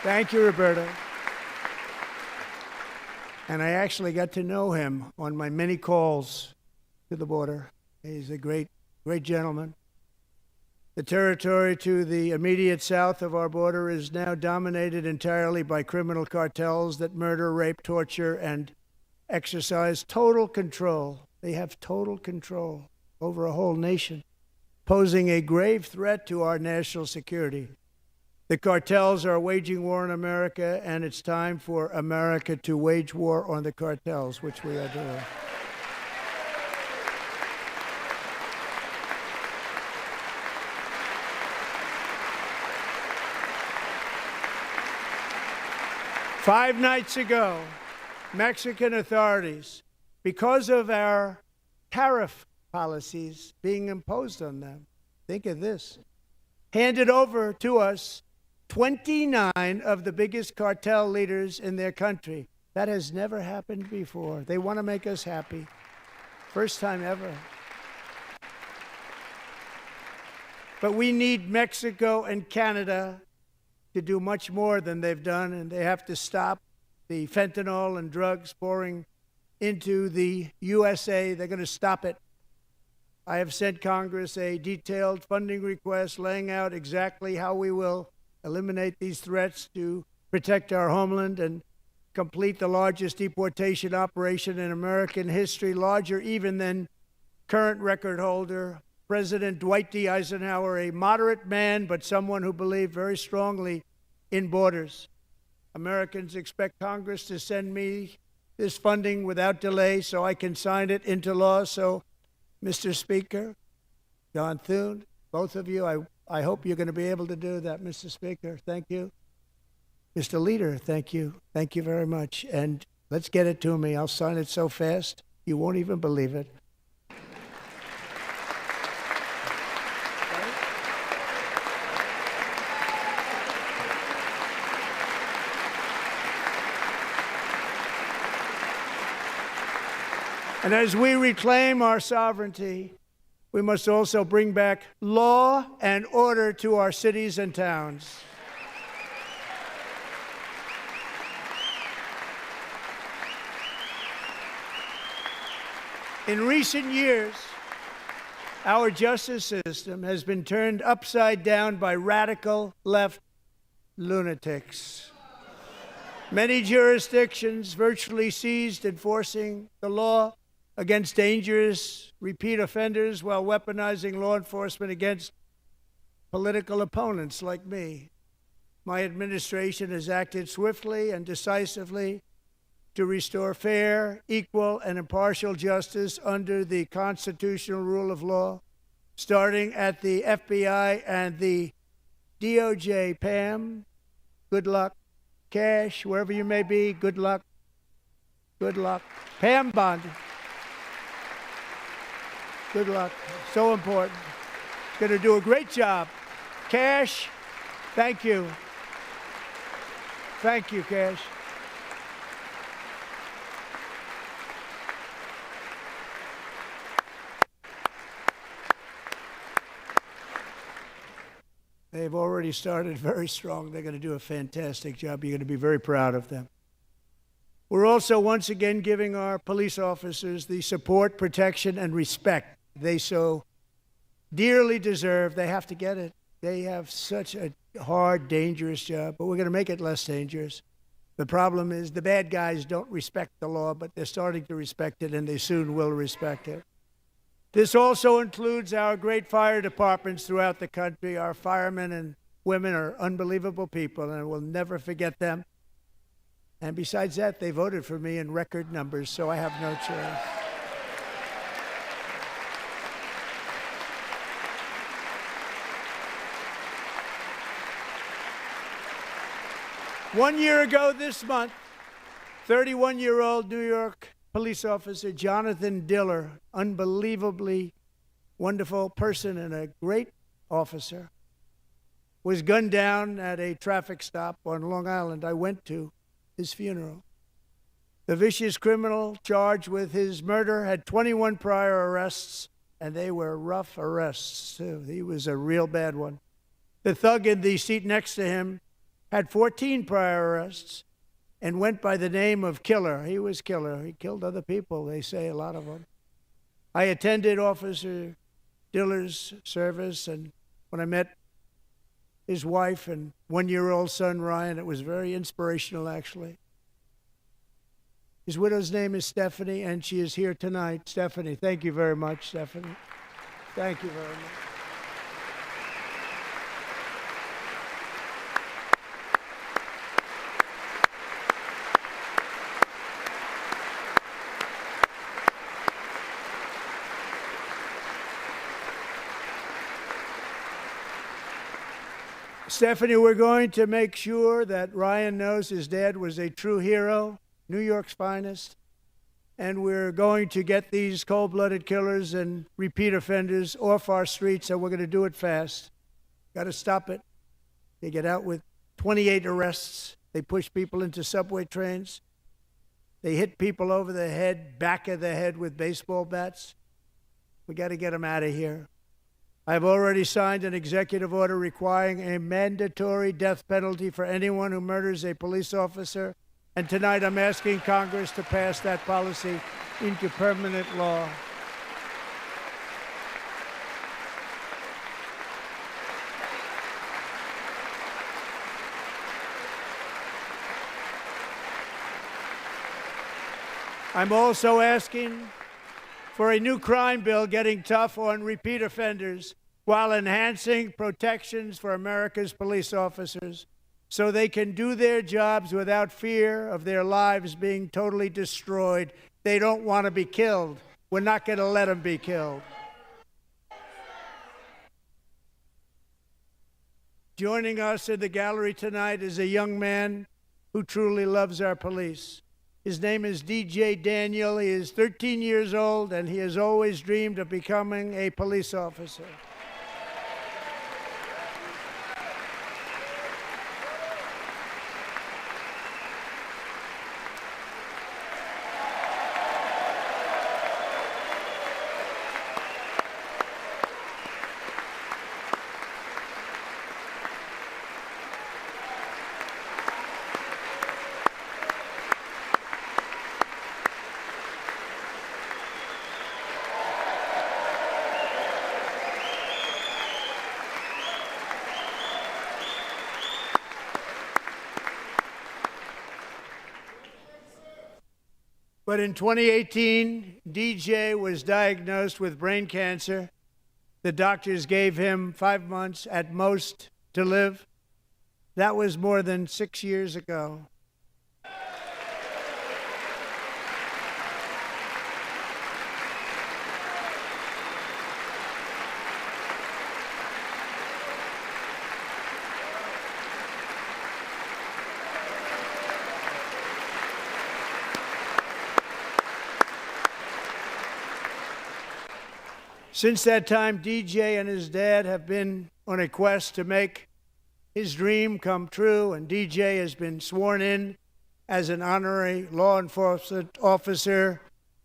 Thank you, Roberto. And I actually got to know him on my many calls to the border. He's a great gentleman. The territory to the immediate south of our border is now dominated entirely by criminal cartels that murder, rape, torture, and exercise total control. They have total control over a whole nation, posing a grave threat to our national security. The cartels are waging war on America, and it's time for America to wage war on the cartels, which we are doing. Five nights ago, Mexican authorities, because of our tariff policies being imposed on them, think of this, handed over to us 29 of the biggest cartel leaders in their country. That has never happened before. They want to make us happy. First time ever. But we need Mexico and Canada to do much more than they've done, and they have to stop the fentanyl and drugs pouring into the USA. They're going to stop it. I have sent Congress a detailed funding request laying out exactly how we will eliminate these threats to protect our homeland and complete the largest deportation operation in American history, larger even than current record holder President Dwight D. Eisenhower, a moderate man, but someone who believed very strongly in borders. Americans expect Congress to send me this funding without delay so I can sign it into law. So, Mr. Speaker, John Thune, both of you, I hope you're going to be able to do that, Mr. Speaker. Thank you. Mr. Leader, thank you. Thank you very much. And let's get it to me. I'll sign it so fast, you won't even believe it. And as we reclaim our sovereignty, we must also bring back law and order to our cities and towns. In recent years, our justice system has been turned upside down by radical left lunatics. Many jurisdictions virtually ceased enforcing the law against dangerous repeat offenders while weaponizing law enforcement against political opponents like me. My administration has acted swiftly and decisively to restore fair, equal, and impartial justice under the constitutional rule of law, starting at the FBI and the DOJ. Pam, good luck. Cash, wherever you may be, good luck. Good luck. Pam Bond. Good luck. So important. Going to do a great job. Cash, thank you. Thank you, Cash. They've already started very strong. They're going to do a fantastic job. You're going to be very proud of them. We're also once again giving our police officers the support, protection, and respect they so dearly deserve. They have to get it. They have such a hard, dangerous job, but we're going to make it less dangerous. The problem is the bad guys don't respect the law, but they're starting to respect it, and they soon will respect it. This also includes our great fire departments throughout the country. Our firemen and women are unbelievable people, and we'll never forget them. And besides that, they voted for me in record numbers, so I have no choice. One year ago this month, 31-year-old New York police officer Jonathan Diller, unbelievably wonderful person and a great officer, was gunned down at a traffic stop on Long Island. I went to his funeral. The vicious criminal charged with his murder had 21 prior arrests, and they were rough arrests, too. He was a real bad one. The thug in the seat next to him had 14 prior arrests, and went by the name of Killer. He was Killer. He killed other people, they say, a lot of them. I attended Officer Diller's service, and when I met his wife and one-year-old son, Ryan, it was very inspirational, actually. His widow's name is Stephanie, and she is here tonight. Stephanie, thank you very much, Stephanie. Thank you very much. Stephanie, we're going to make sure that Ryan knows his dad was a true hero, New York's finest, and we're going to get these cold-blooded killers and repeat offenders off our streets, and we're going to do it fast. Got to stop it. They get out with 28 arrests. They push people into subway trains. They hit people over the head, back of the head with baseball bats. We got to get them out of here. I've already signed an executive order requiring a mandatory death penalty for anyone who murders a police officer. And tonight I'm asking Congress to pass that policy into permanent law. I'm also asking for a new crime bill getting tough on repeat offenders while enhancing protections for America's police officers so they can do their jobs without fear of their lives being totally destroyed. They don't want to be killed. We're not going to let them be killed. Joining us in the gallery tonight is a young man who truly loves our police. His name is DJ Daniel. He is 13 years old, and he has always dreamed of becoming a police officer. But in 2018, DJ was diagnosed with brain cancer. The doctors gave him 5 months at most to live. That was more than 6 years ago. Since that time, DJ and his dad have been on a quest to make his dream come true, and DJ has been sworn in as an honorary law enforcement officer,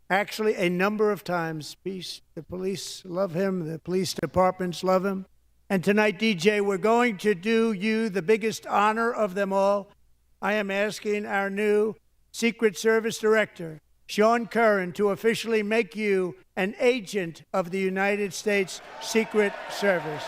actually a number of times. The police love him, the police departments love him. And tonight, DJ, we're going to do you the biggest honor of them all. I am asking our new Secret Service Director, Sean Curran, to officially make you an agent of the United States Secret Service.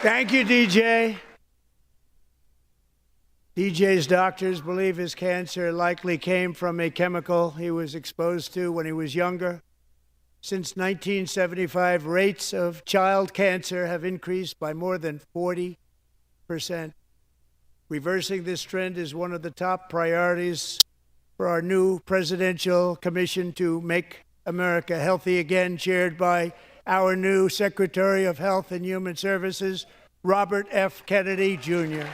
Thank you, DJ. DJ's doctors believe his cancer likely came from a chemical he was exposed to when he was younger. Since 1975, rates of child cancer have increased by more than 40%. Reversing this trend is one of the top priorities for our new presidential commission to make America healthy again, chaired by our new Secretary of Health and Human Services, Robert F. Kennedy, Jr.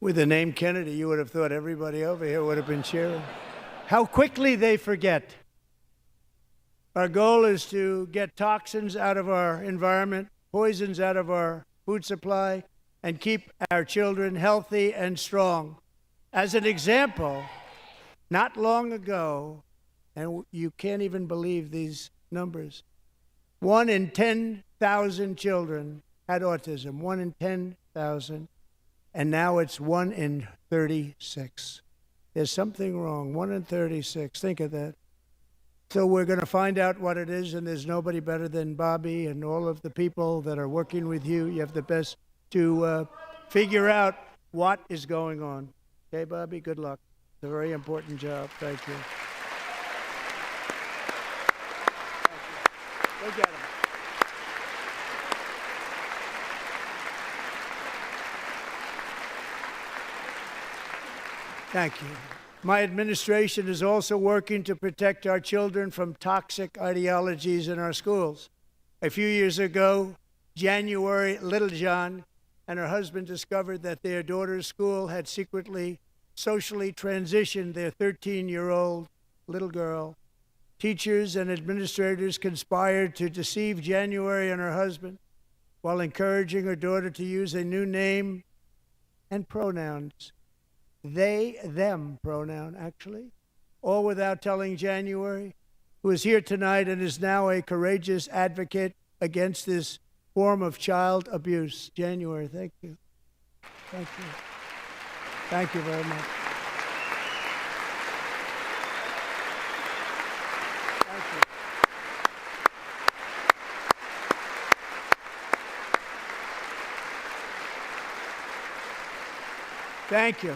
With the name Kennedy, you would have thought everybody over here would have been cheering. How quickly they forget. Our goal is to get toxins out of our environment, poisons out of our food supply, and keep our children healthy and strong. As an example, not long ago, and you can't even believe these numbers, 1 in 10,000 children had autism, 1 in 10,000. And now it's 1 in 36. There's something wrong. 1 in 36. Think of that. So we're going to find out what it is, and there's nobody better than Bobby and all of the people that are working with you. You have the best to figure out what is going on. Okay, Bobby? Good luck. It's a very important job. Thank you. Go get him. Thank you. My administration is also working to protect our children from toxic ideologies in our schools. A few years ago, January Littlejohn and her husband discovered that their daughter's school had secretly socially transitioned their 13-year-old little girl. Teachers and administrators conspired to deceive January and her husband while encouraging her daughter to use a new name and pronouns. They, them pronoun, actually, all without telling January, who is here tonight and is now a courageous advocate against this form of child abuse. January, thank you. Thank you. Thank you very much. Thank you. Thank you.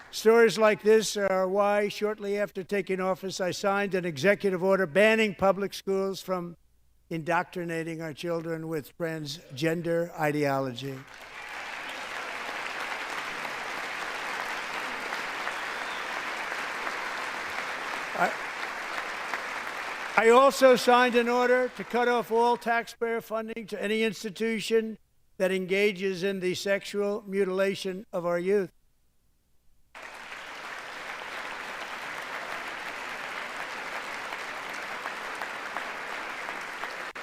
Stories like this are why, shortly after taking office, I signed an executive order banning public schools from indoctrinating our children with transgender ideology. I also signed an order to cut off all taxpayer funding to any institution that engages in the sexual mutilation of our youth.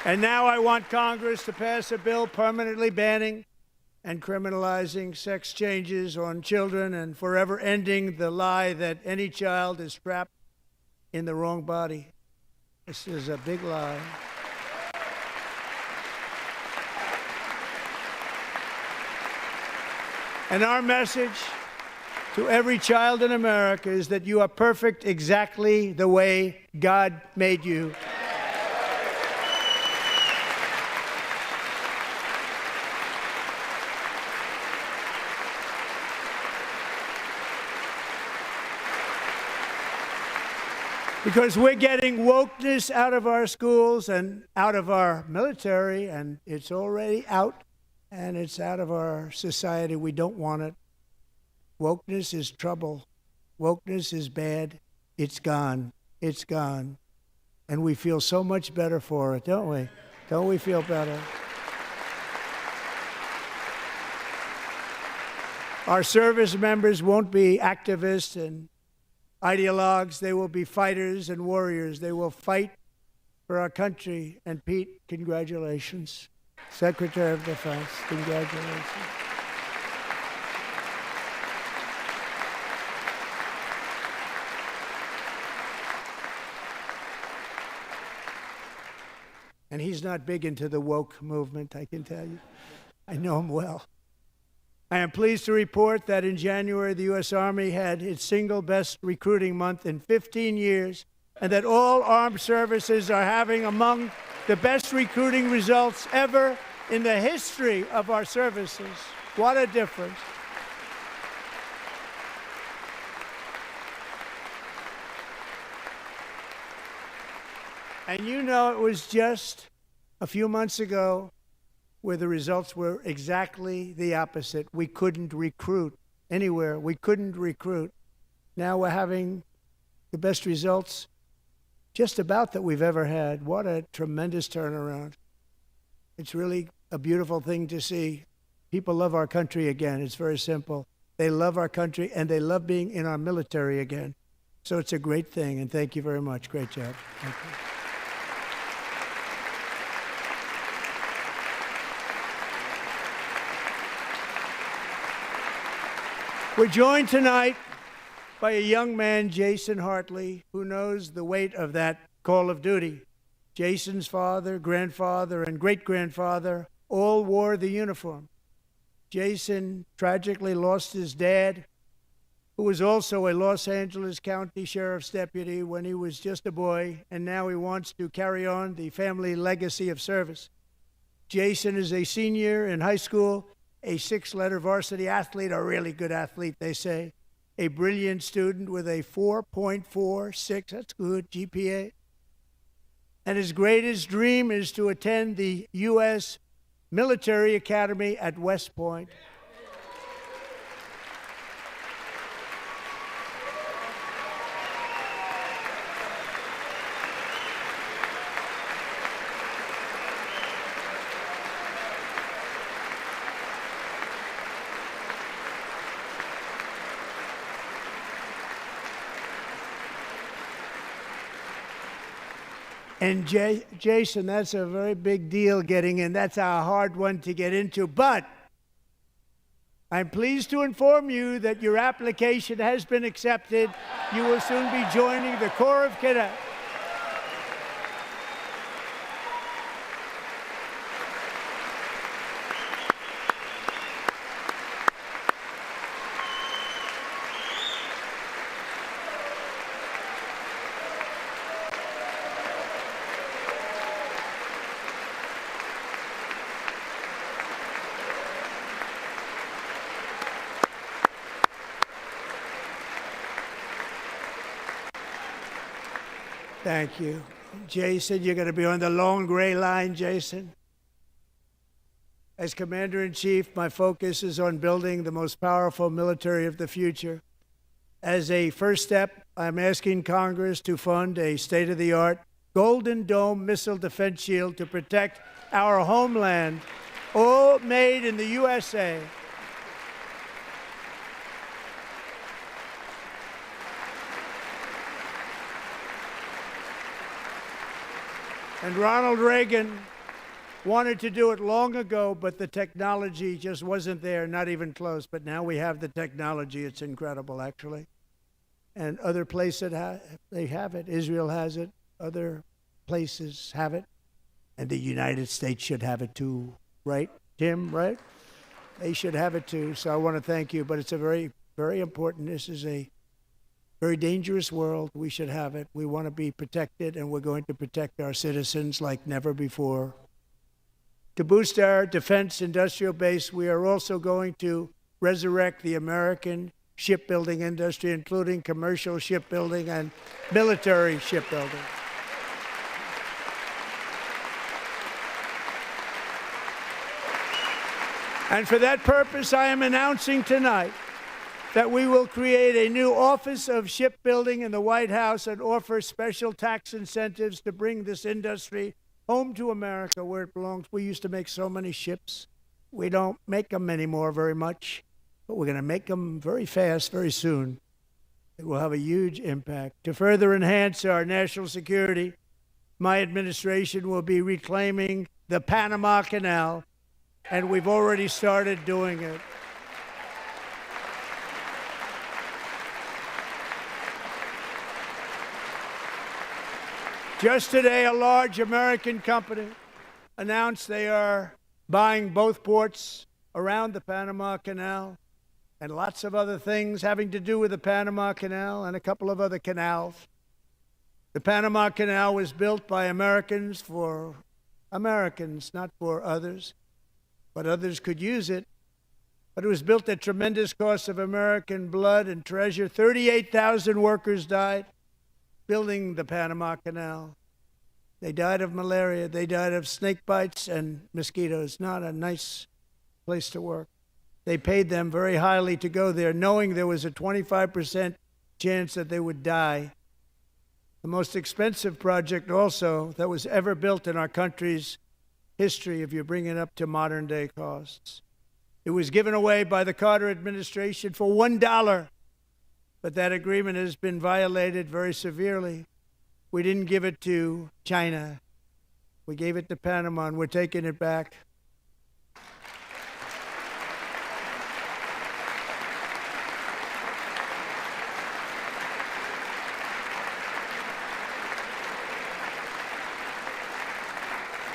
And now I want Congress to pass a bill permanently banning and criminalizing sex changes on children and forever ending the lie that any child is trapped in the wrong body. This is a big lie. And our message to every child in America is that you are perfect exactly the way God made you. Because we're getting wokeness out of our schools and out of our military, and it's already out, and it's out of our society. We don't want it. Wokeness is trouble. Wokeness is bad. It's gone. It's gone. And we feel so much better for it, don't we? Don't we feel better? Our service members won't be activists and ideologues. They will be fighters and warriors. They will fight for our country. And Pete, congratulations. Secretary of Defense, congratulations. And he's not big into the woke movement, I can tell you. I know him well. I am pleased to report that in January, the U.S. Army had its single best recruiting month in 15 years, and that all armed services are having among the best recruiting results ever in the history of our services. What a difference. And you know, it was just a few months ago where the results were exactly the opposite. We couldn't recruit anywhere. We couldn't recruit. Now we're having the best results just about that we've ever had. What a tremendous turnaround. It's really a beautiful thing to see. People love our country again. It's very simple. They love our country, and they love being in our military again. So it's a great thing, and thank you very much. Great job. Thank you. We're joined tonight by a young man, Jason Hartley, who knows the weight of that call of duty. Jason's father, grandfather, and great-grandfather all wore the uniform. Jason tragically lost his dad, who was also a Los Angeles County Sheriff's deputy when he was just a boy, and now he wants to carry on the family legacy of service. Jason is a senior in high school, a six-letter varsity athlete, a really good athlete, they say, a brilliant student with a 4.46, that's good, GPA. And his greatest dream is to attend the U.S. Military Academy at West Point. And Jason, that's a very big deal getting in. That's a hard one to get into. But I'm pleased to inform you that your application has been accepted. You will soon be joining the Corps of Cadets. Thank you. Jason, you're going to be on the long gray line, Jason. As Commander-in-Chief, my focus is on building the most powerful military of the future. As a first step, I'm asking Congress to fund a state-of-the-art Golden Dome missile defense shield to protect our homeland, all made in the USA. And Ronald Reagan wanted to do it long ago, but the technology just wasn't there, not even close. But now we have the technology. It's incredible, actually. And other places, they have it. Israel has it. Other places have it. And the United States should have it too, right, Tim, right? They should have it too. So I want to thank you. But it's a very, very important. This is a very dangerous world. We should have it. We want to be protected, and we're going to protect our citizens like never before. To boost our defense industrial base, we are also going to resurrect the American shipbuilding industry, including commercial shipbuilding and military shipbuilding. And for that purpose, I am announcing tonight that we will create a new Office of Shipbuilding in the White House and offer special tax incentives to bring this industry home to America where it belongs. We used to make so many ships. We don't make them anymore very much, but we're going to make them very fast, very soon. It will have a huge impact. To further enhance our national security, my administration will be reclaiming the Panama Canal, and we've already started doing it. Just today, a large American company announced they are buying both ports around the Panama Canal and lots of other things having to do with the Panama Canal and a couple of other canals. The Panama Canal was built by Americans for Americans, not for others, but others could use it. But it was built at tremendous cost of American blood and treasure. 38,000 workers died building the Panama Canal. They died of malaria. They died of snake bites and mosquitoes. Not a nice place to work. They paid them very highly to go there, knowing there was a 25% chance that they would die. The most expensive project also that was ever built in our country's history, if you bring it up to modern day costs. It was given away by the Carter administration for $1, but that agreement has been violated very severely. We didn't give it to China. We gave it to Panama, and we're taking it back.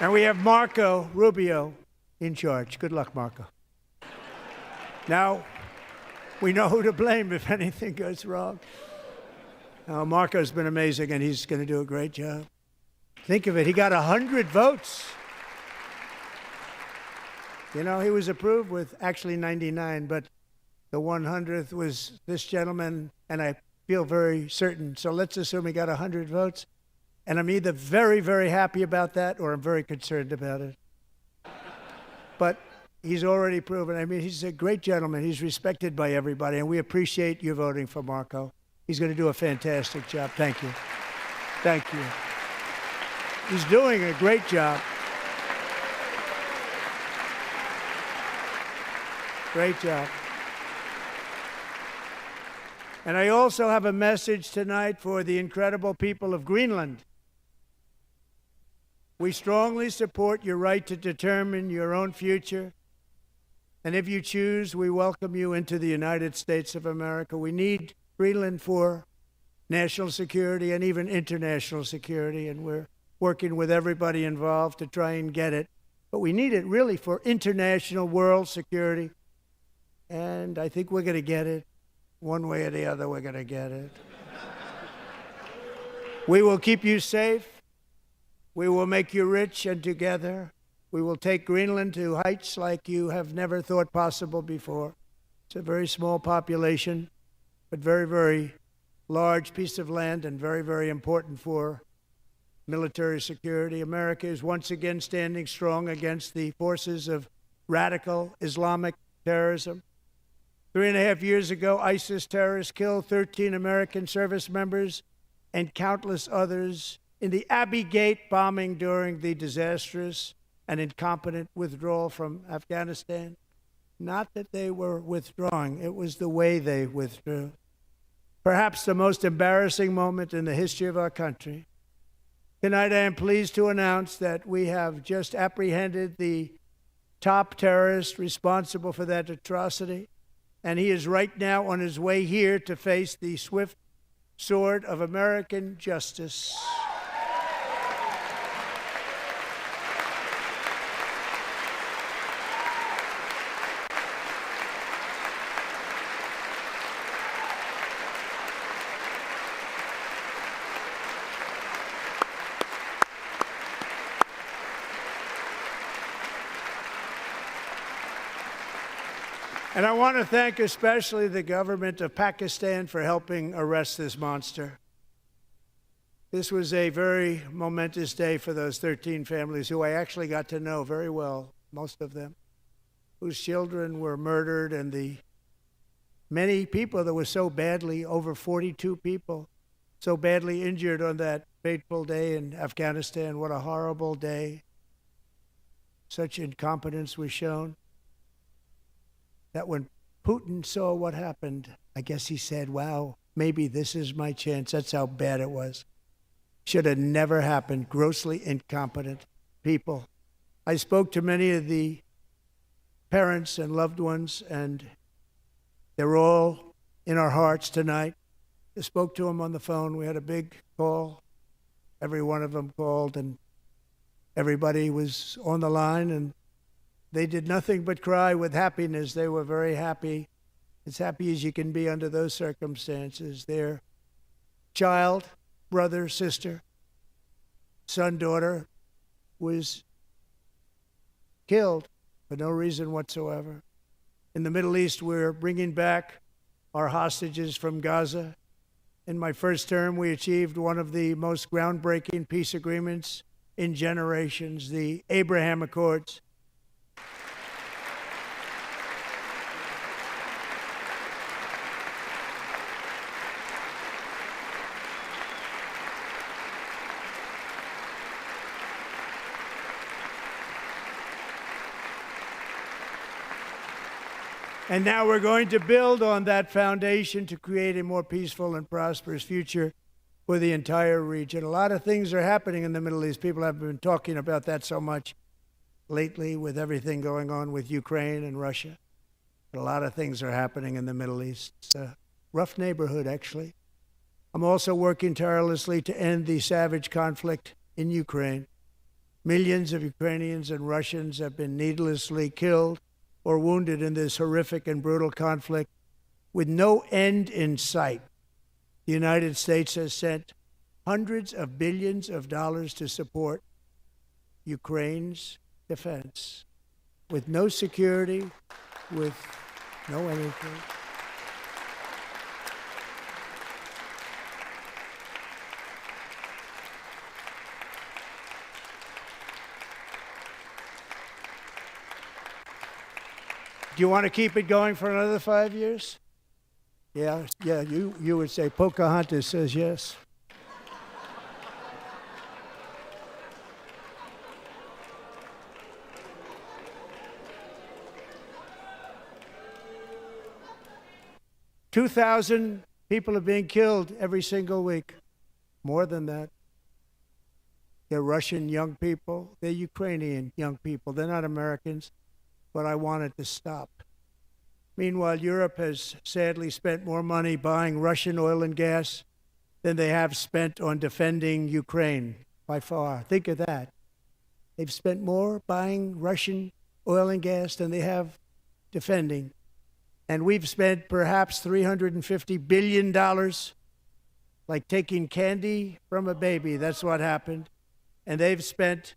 And we have Marco Rubio in charge. Good luck, Marco. Now, we know who to blame if anything goes wrong. Marco's been amazing, and he's going to do a great job. Think of it. He got 100 votes. You know, he was approved with actually 99, but the 100th was this gentleman, and I feel very certain. So let's assume he got 100 votes. And I'm either very, very happy about that or I'm very concerned about it. But he's already proven. I mean, he's a great gentleman. He's respected by everybody, and we appreciate you voting for Marco. He's going to do a fantastic job. Thank you. Thank you. He's doing a great job. Great job. And I also have a message tonight for the incredible people of Greenland. We strongly support your right to determine your own future. And if you choose, we welcome you into the United States of America. We need Greenland for national security and even international security, and we're working with everybody involved to try and get it. But we need it really for international world security, and I think we're going to get it. One way or the other, we're going to get it. We will keep you safe. We will make you rich, and together we will take Greenland to heights like you have never thought possible before. It's a very small population, but very, very large piece of land and very, very important for military security. America is once again standing strong against the forces of radical Islamic terrorism. 3.5 years ago, ISIS terrorists killed 13 American service members and countless others in the Abbey Gate bombing during the disastrous and incompetent withdrawal from Afghanistan. Not that they were withdrawing, it was the way they withdrew. Perhaps the most embarrassing moment in the history of our country. Tonight, I am pleased to announce that we have just apprehended the top terrorist responsible for that atrocity, and he is right now on his way here to face the swift sword of American justice. And I want to thank especially the government of Pakistan for helping arrest this monster. This was a very momentous day for those 13 families who I actually got to know very well, most of them, whose children were murdered, and the many people that were so badly, over 42 people, so badly injured on that fateful day in Afghanistan. What a horrible day. Such incompetence was shown. That when Putin saw what happened, I guess he said, wow, maybe this is my chance. That's how bad it was. Should have never happened. Grossly incompetent people. I spoke to many of the parents and loved ones, and they're all in our hearts tonight. I spoke to them on the phone. We had a big call. Every one of them called, and everybody was on the line, and they did nothing but cry with happiness. They were very happy, as happy as you can be under those circumstances. Their child, brother, sister, son, daughter was killed for no reason whatsoever. In the Middle East, we're bringing back our hostages from Gaza. In my first term, we achieved one of the most groundbreaking peace agreements in generations, the Abraham Accords. And now we're going to build on that foundation to create a more peaceful and prosperous future for the entire region. A lot of things are happening in the Middle East. People have been talking about that so much lately with everything going on with Ukraine and Russia. But a lot of things are happening in the Middle East. It's a rough neighborhood, actually. I'm also working tirelessly to end the savage conflict in Ukraine. Millions of Ukrainians and Russians have been needlessly killed or wounded in this horrific and brutal conflict with no end in sight. The United States has sent hundreds of billions of dollars to support Ukraine's defense with no security, with no anything. Do you want to keep it going for another 5 years? Yeah, you would say Pocahontas says yes. $2,000 people are being killed every single week. More than that. They're Russian young people. They're Ukrainian young people. They're not Americans. But I want it to stop. Meanwhile, Europe has sadly spent more money buying Russian oil and gas than they have spent on defending Ukraine, by far. Think of that. They've spent more buying Russian oil and gas than they have defending. And we've spent perhaps $350 billion, like taking candy from a baby. That's what happened. And they've spent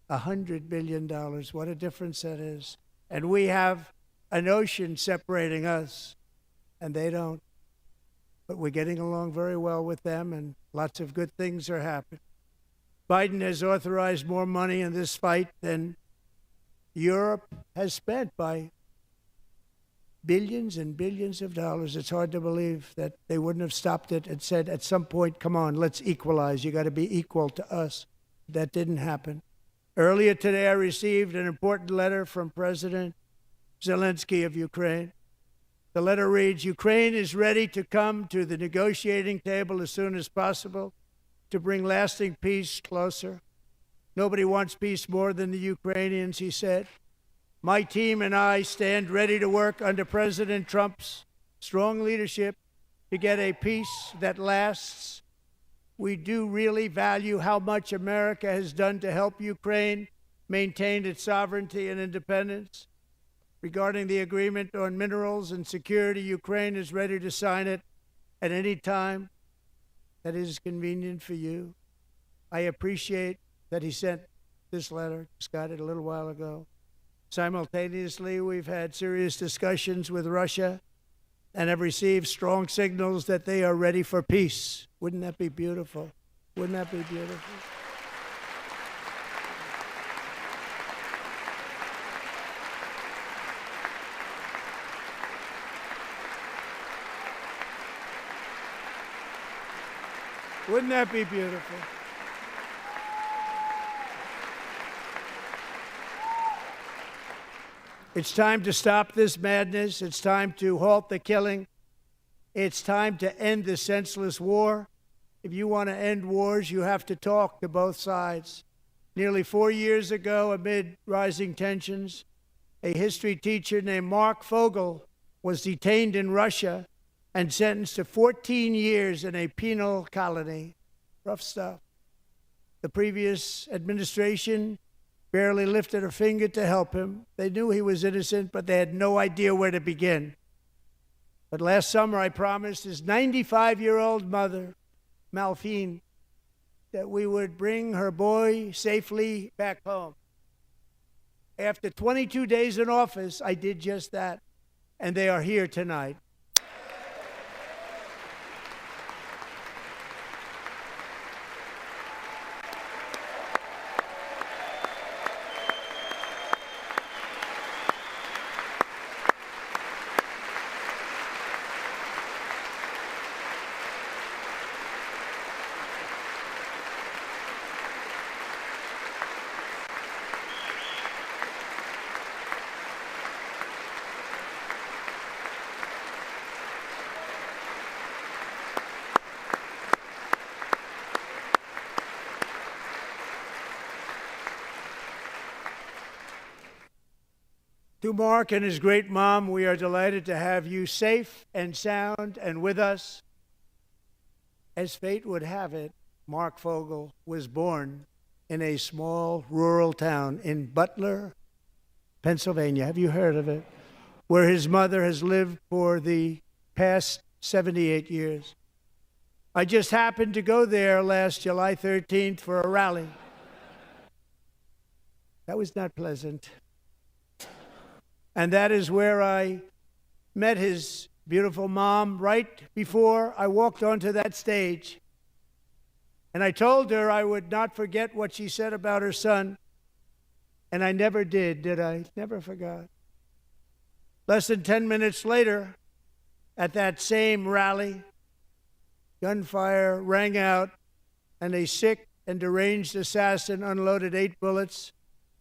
$100 billion. What a difference that is. And we have an ocean separating us, and they don't. But we're getting along very well with them, and lots of good things are happening. Biden has authorized more money in this fight than Europe has spent by billions and billions of dollars. It's hard to believe that they wouldn't have stopped it and said, at some point, come on, let's equalize. You got to be equal to us. That didn't happen. Earlier today, I received an important letter from President Zelensky of Ukraine. The letter reads, Ukraine is ready to come to the negotiating table as soon as possible to bring lasting peace closer. Nobody wants peace more than the Ukrainians, he said. My team and I stand ready to work under President Trump's strong leadership to get a peace that lasts. We do really value how much America has done to help Ukraine maintain its sovereignty and independence. Regarding the agreement on minerals and security, Ukraine is ready to sign it at any time that is convenient for you. I appreciate that he sent this letter. Just got it a little while ago. Simultaneously, we've had serious discussions with Russia and have received strong signals that they are ready for peace. Wouldn't that be beautiful? Wouldn't that be beautiful? Wouldn't that be beautiful? It's time to stop this madness. It's time to halt the killing. It's time to end this senseless war. If you want to end wars, you have to talk to both sides. Nearly 4 years ago, amid rising tensions, a history teacher named Mark Fogel was detained in Russia and sentenced to 14 years in a penal colony. Rough stuff. The previous administration barely lifted a finger to help him. They knew he was innocent, but they had no idea where to begin. But last summer, I promised his 95-year-old mother, Malphine, that we would bring her boy safely back home. after 22 days in office, I did just that, and they are here tonight. To Mark and his great mom, we are delighted to have you safe and sound and with us. As fate would have it, Mark Fogel was born in a small rural town in Butler, Pennsylvania. Have you heard of it? Where his mother has lived for the past 78 years. I just happened to go there last July 13th for a rally. That was not pleasant. And that is where I met his beautiful mom right before I walked onto that stage. And I told her I would not forget what she said about her son. And I never did I? Never forgot. Less than 10 minutes later, at that same rally, gunfire rang out, and a sick and deranged assassin unloaded 8 bullets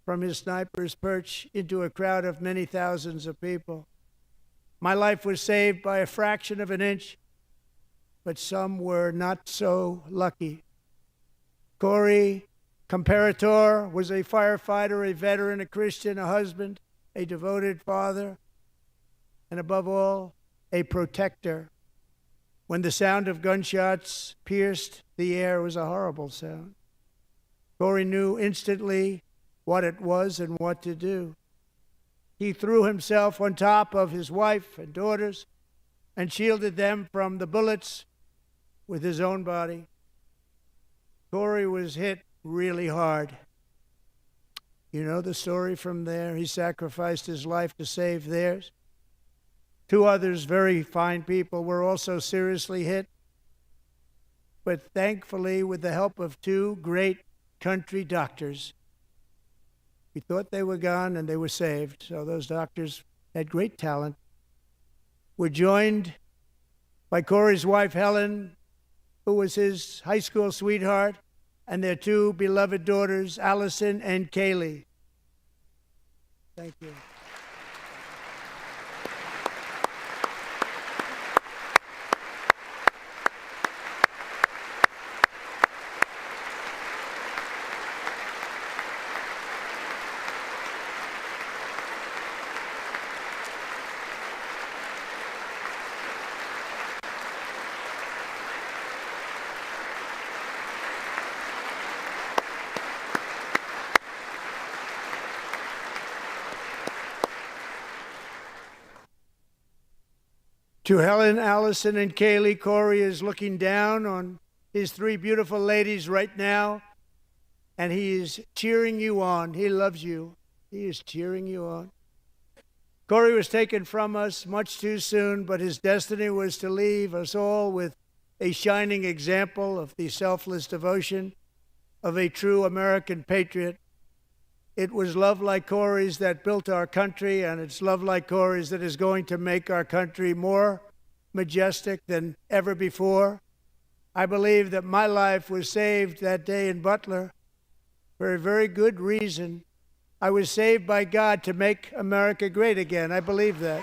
from his sniper's perch into a crowd of many thousands of people. My life was saved by a fraction of an inch, but some were not so lucky. Corey Comparator was a firefighter, a veteran, a Christian, a husband, a devoted father, and above all, a protector. When the sound of gunshots pierced the air, it was a horrible sound. Corey knew instantly what it was and what to do. He threw himself on top of his wife and daughters and shielded them from the bullets with his own body. Corey was hit really hard. You know the story from there. He sacrificed his life to save theirs. 2 others, very fine people, were also seriously hit. But thankfully, with the help of 2 great country doctors, we thought they were gone and they were saved. So those doctors had great talent. We're joined by Corey's wife, Helen, who was his high school sweetheart, and their 2 beloved daughters, Allison and Kaylee. Thank you. To Helen, Allison, and Kaylee, Corey is looking down on his 3 beautiful ladies right now, and he is cheering you on. He loves you. He is cheering you on. Corey was taken from us much too soon, but his destiny was to leave us all with a shining example of the selfless devotion of a true American patriot. It was love like Corey's that built our country, and it's love like Corey's that is going to make our country more majestic than ever before. I believe that my life was saved that day in Butler for a very good reason. I was saved by God to make America great again. I believe that.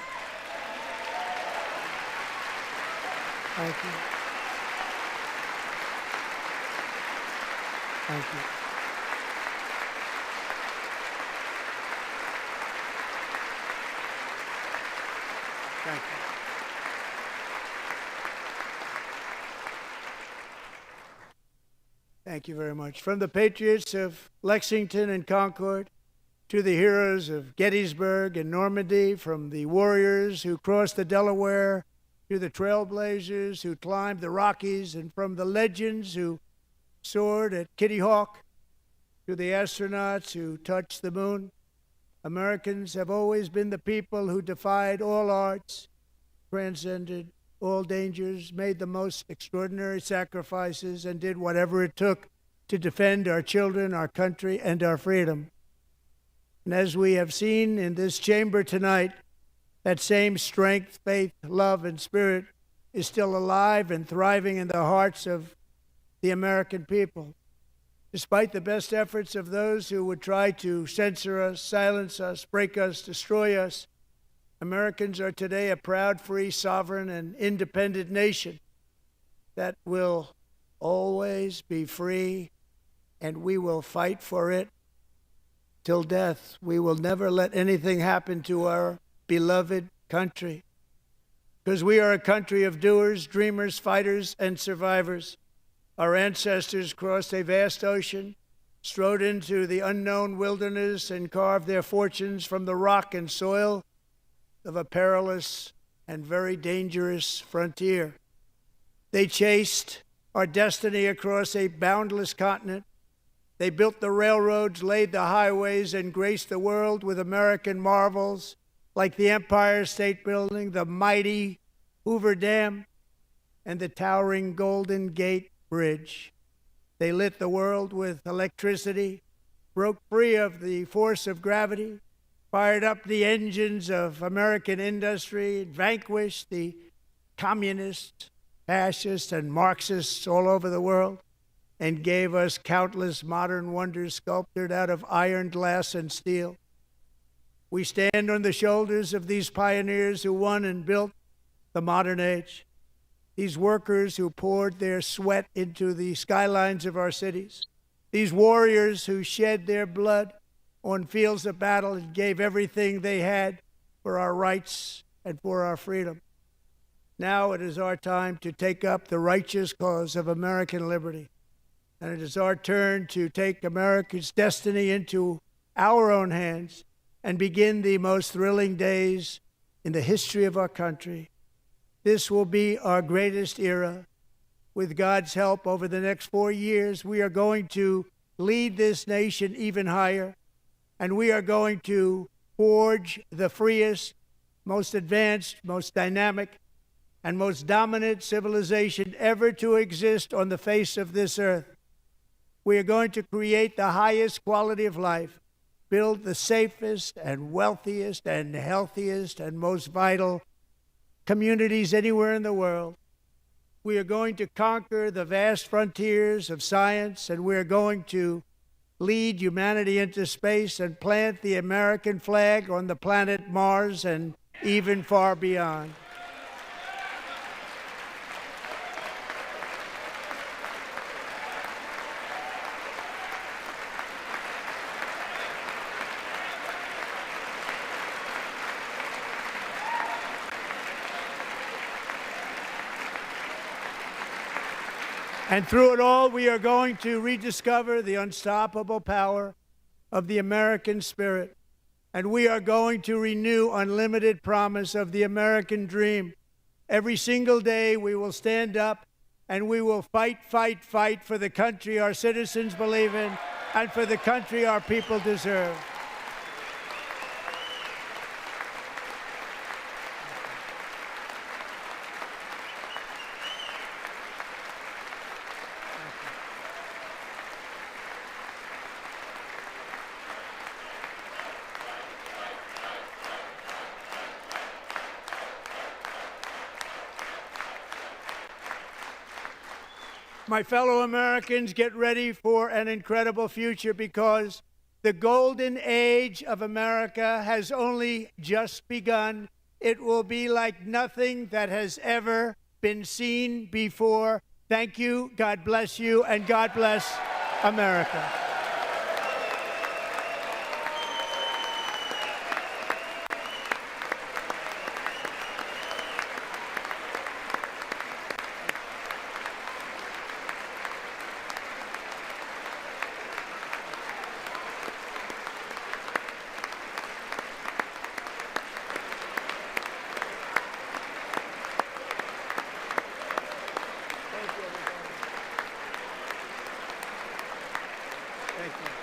Thank you. Thank you. Thank you. Thank you very much. From the patriots of Lexington and Concord to the heroes of Gettysburg and Normandy, from the warriors who crossed the Delaware to the trailblazers who climbed the Rockies, and from the legends who soared at Kitty Hawk to the astronauts who touched the moon, Americans have always been the people who defied all odds, transcended all dangers, made the most extraordinary sacrifices, and did whatever it took to defend our children, our country, and our freedom. And as we have seen in this chamber tonight, that same strength, faith, love, and spirit is still alive and thriving in the hearts of the American people. Despite the best efforts of those who would try to censor us, silence us, break us, destroy us, Americans are today a proud, free, sovereign, and independent nation that will always be free, and we will fight for it till death. We will never let anything happen to our beloved country, because we are a country of doers, dreamers, fighters, and survivors. Our ancestors crossed a vast ocean, strode into the unknown wilderness, and carved their fortunes from the rock and soil of a perilous and very dangerous frontier. They chased our destiny across a boundless continent. They built the railroads, laid the highways, and graced the world with American marvels like the Empire State Building, the mighty Hoover Dam, and the towering Golden Gate Bridge. They lit the world with electricity, broke free of the force of gravity, fired up the engines of American industry, vanquished the communists, fascists, and Marxists all over the world, and gave us countless modern wonders sculptured out of iron, glass, and steel. We stand on the shoulders of these pioneers who won and built the modern age, these workers who poured their sweat into the skylines of our cities, these warriors who shed their blood on fields of battle and gave everything they had for our rights and for our freedom. Now it is our time to take up the righteous cause of American liberty. And it is our turn to take America's destiny into our own hands and begin the most thrilling days in the history of our country. This will be our greatest era. With God's help, over the next 4 years, we are going to lead this nation even higher, and we are going to forge the freest, most advanced, most dynamic, and most dominant civilization ever to exist on the face of this earth. We are going to create the highest quality of life, build the safest and wealthiest and healthiest and most vital communities anywhere in the world. We are going to conquer the vast frontiers of science, and we are going to lead humanity into space and plant the American flag on the planet Mars and even far beyond. And through it all, we are going to rediscover the unstoppable power of the American spirit. And we are going to renew unlimited promise of the American dream. Every single day, we will stand up and we will fight, fight, fight for the country our citizens believe in and for the country our people deserve. My fellow Americans, get ready for an incredible future, because the golden age of America has only just begun. It will be like nothing that has ever been seen before. Thank you, God bless you, and God bless America. Thank you.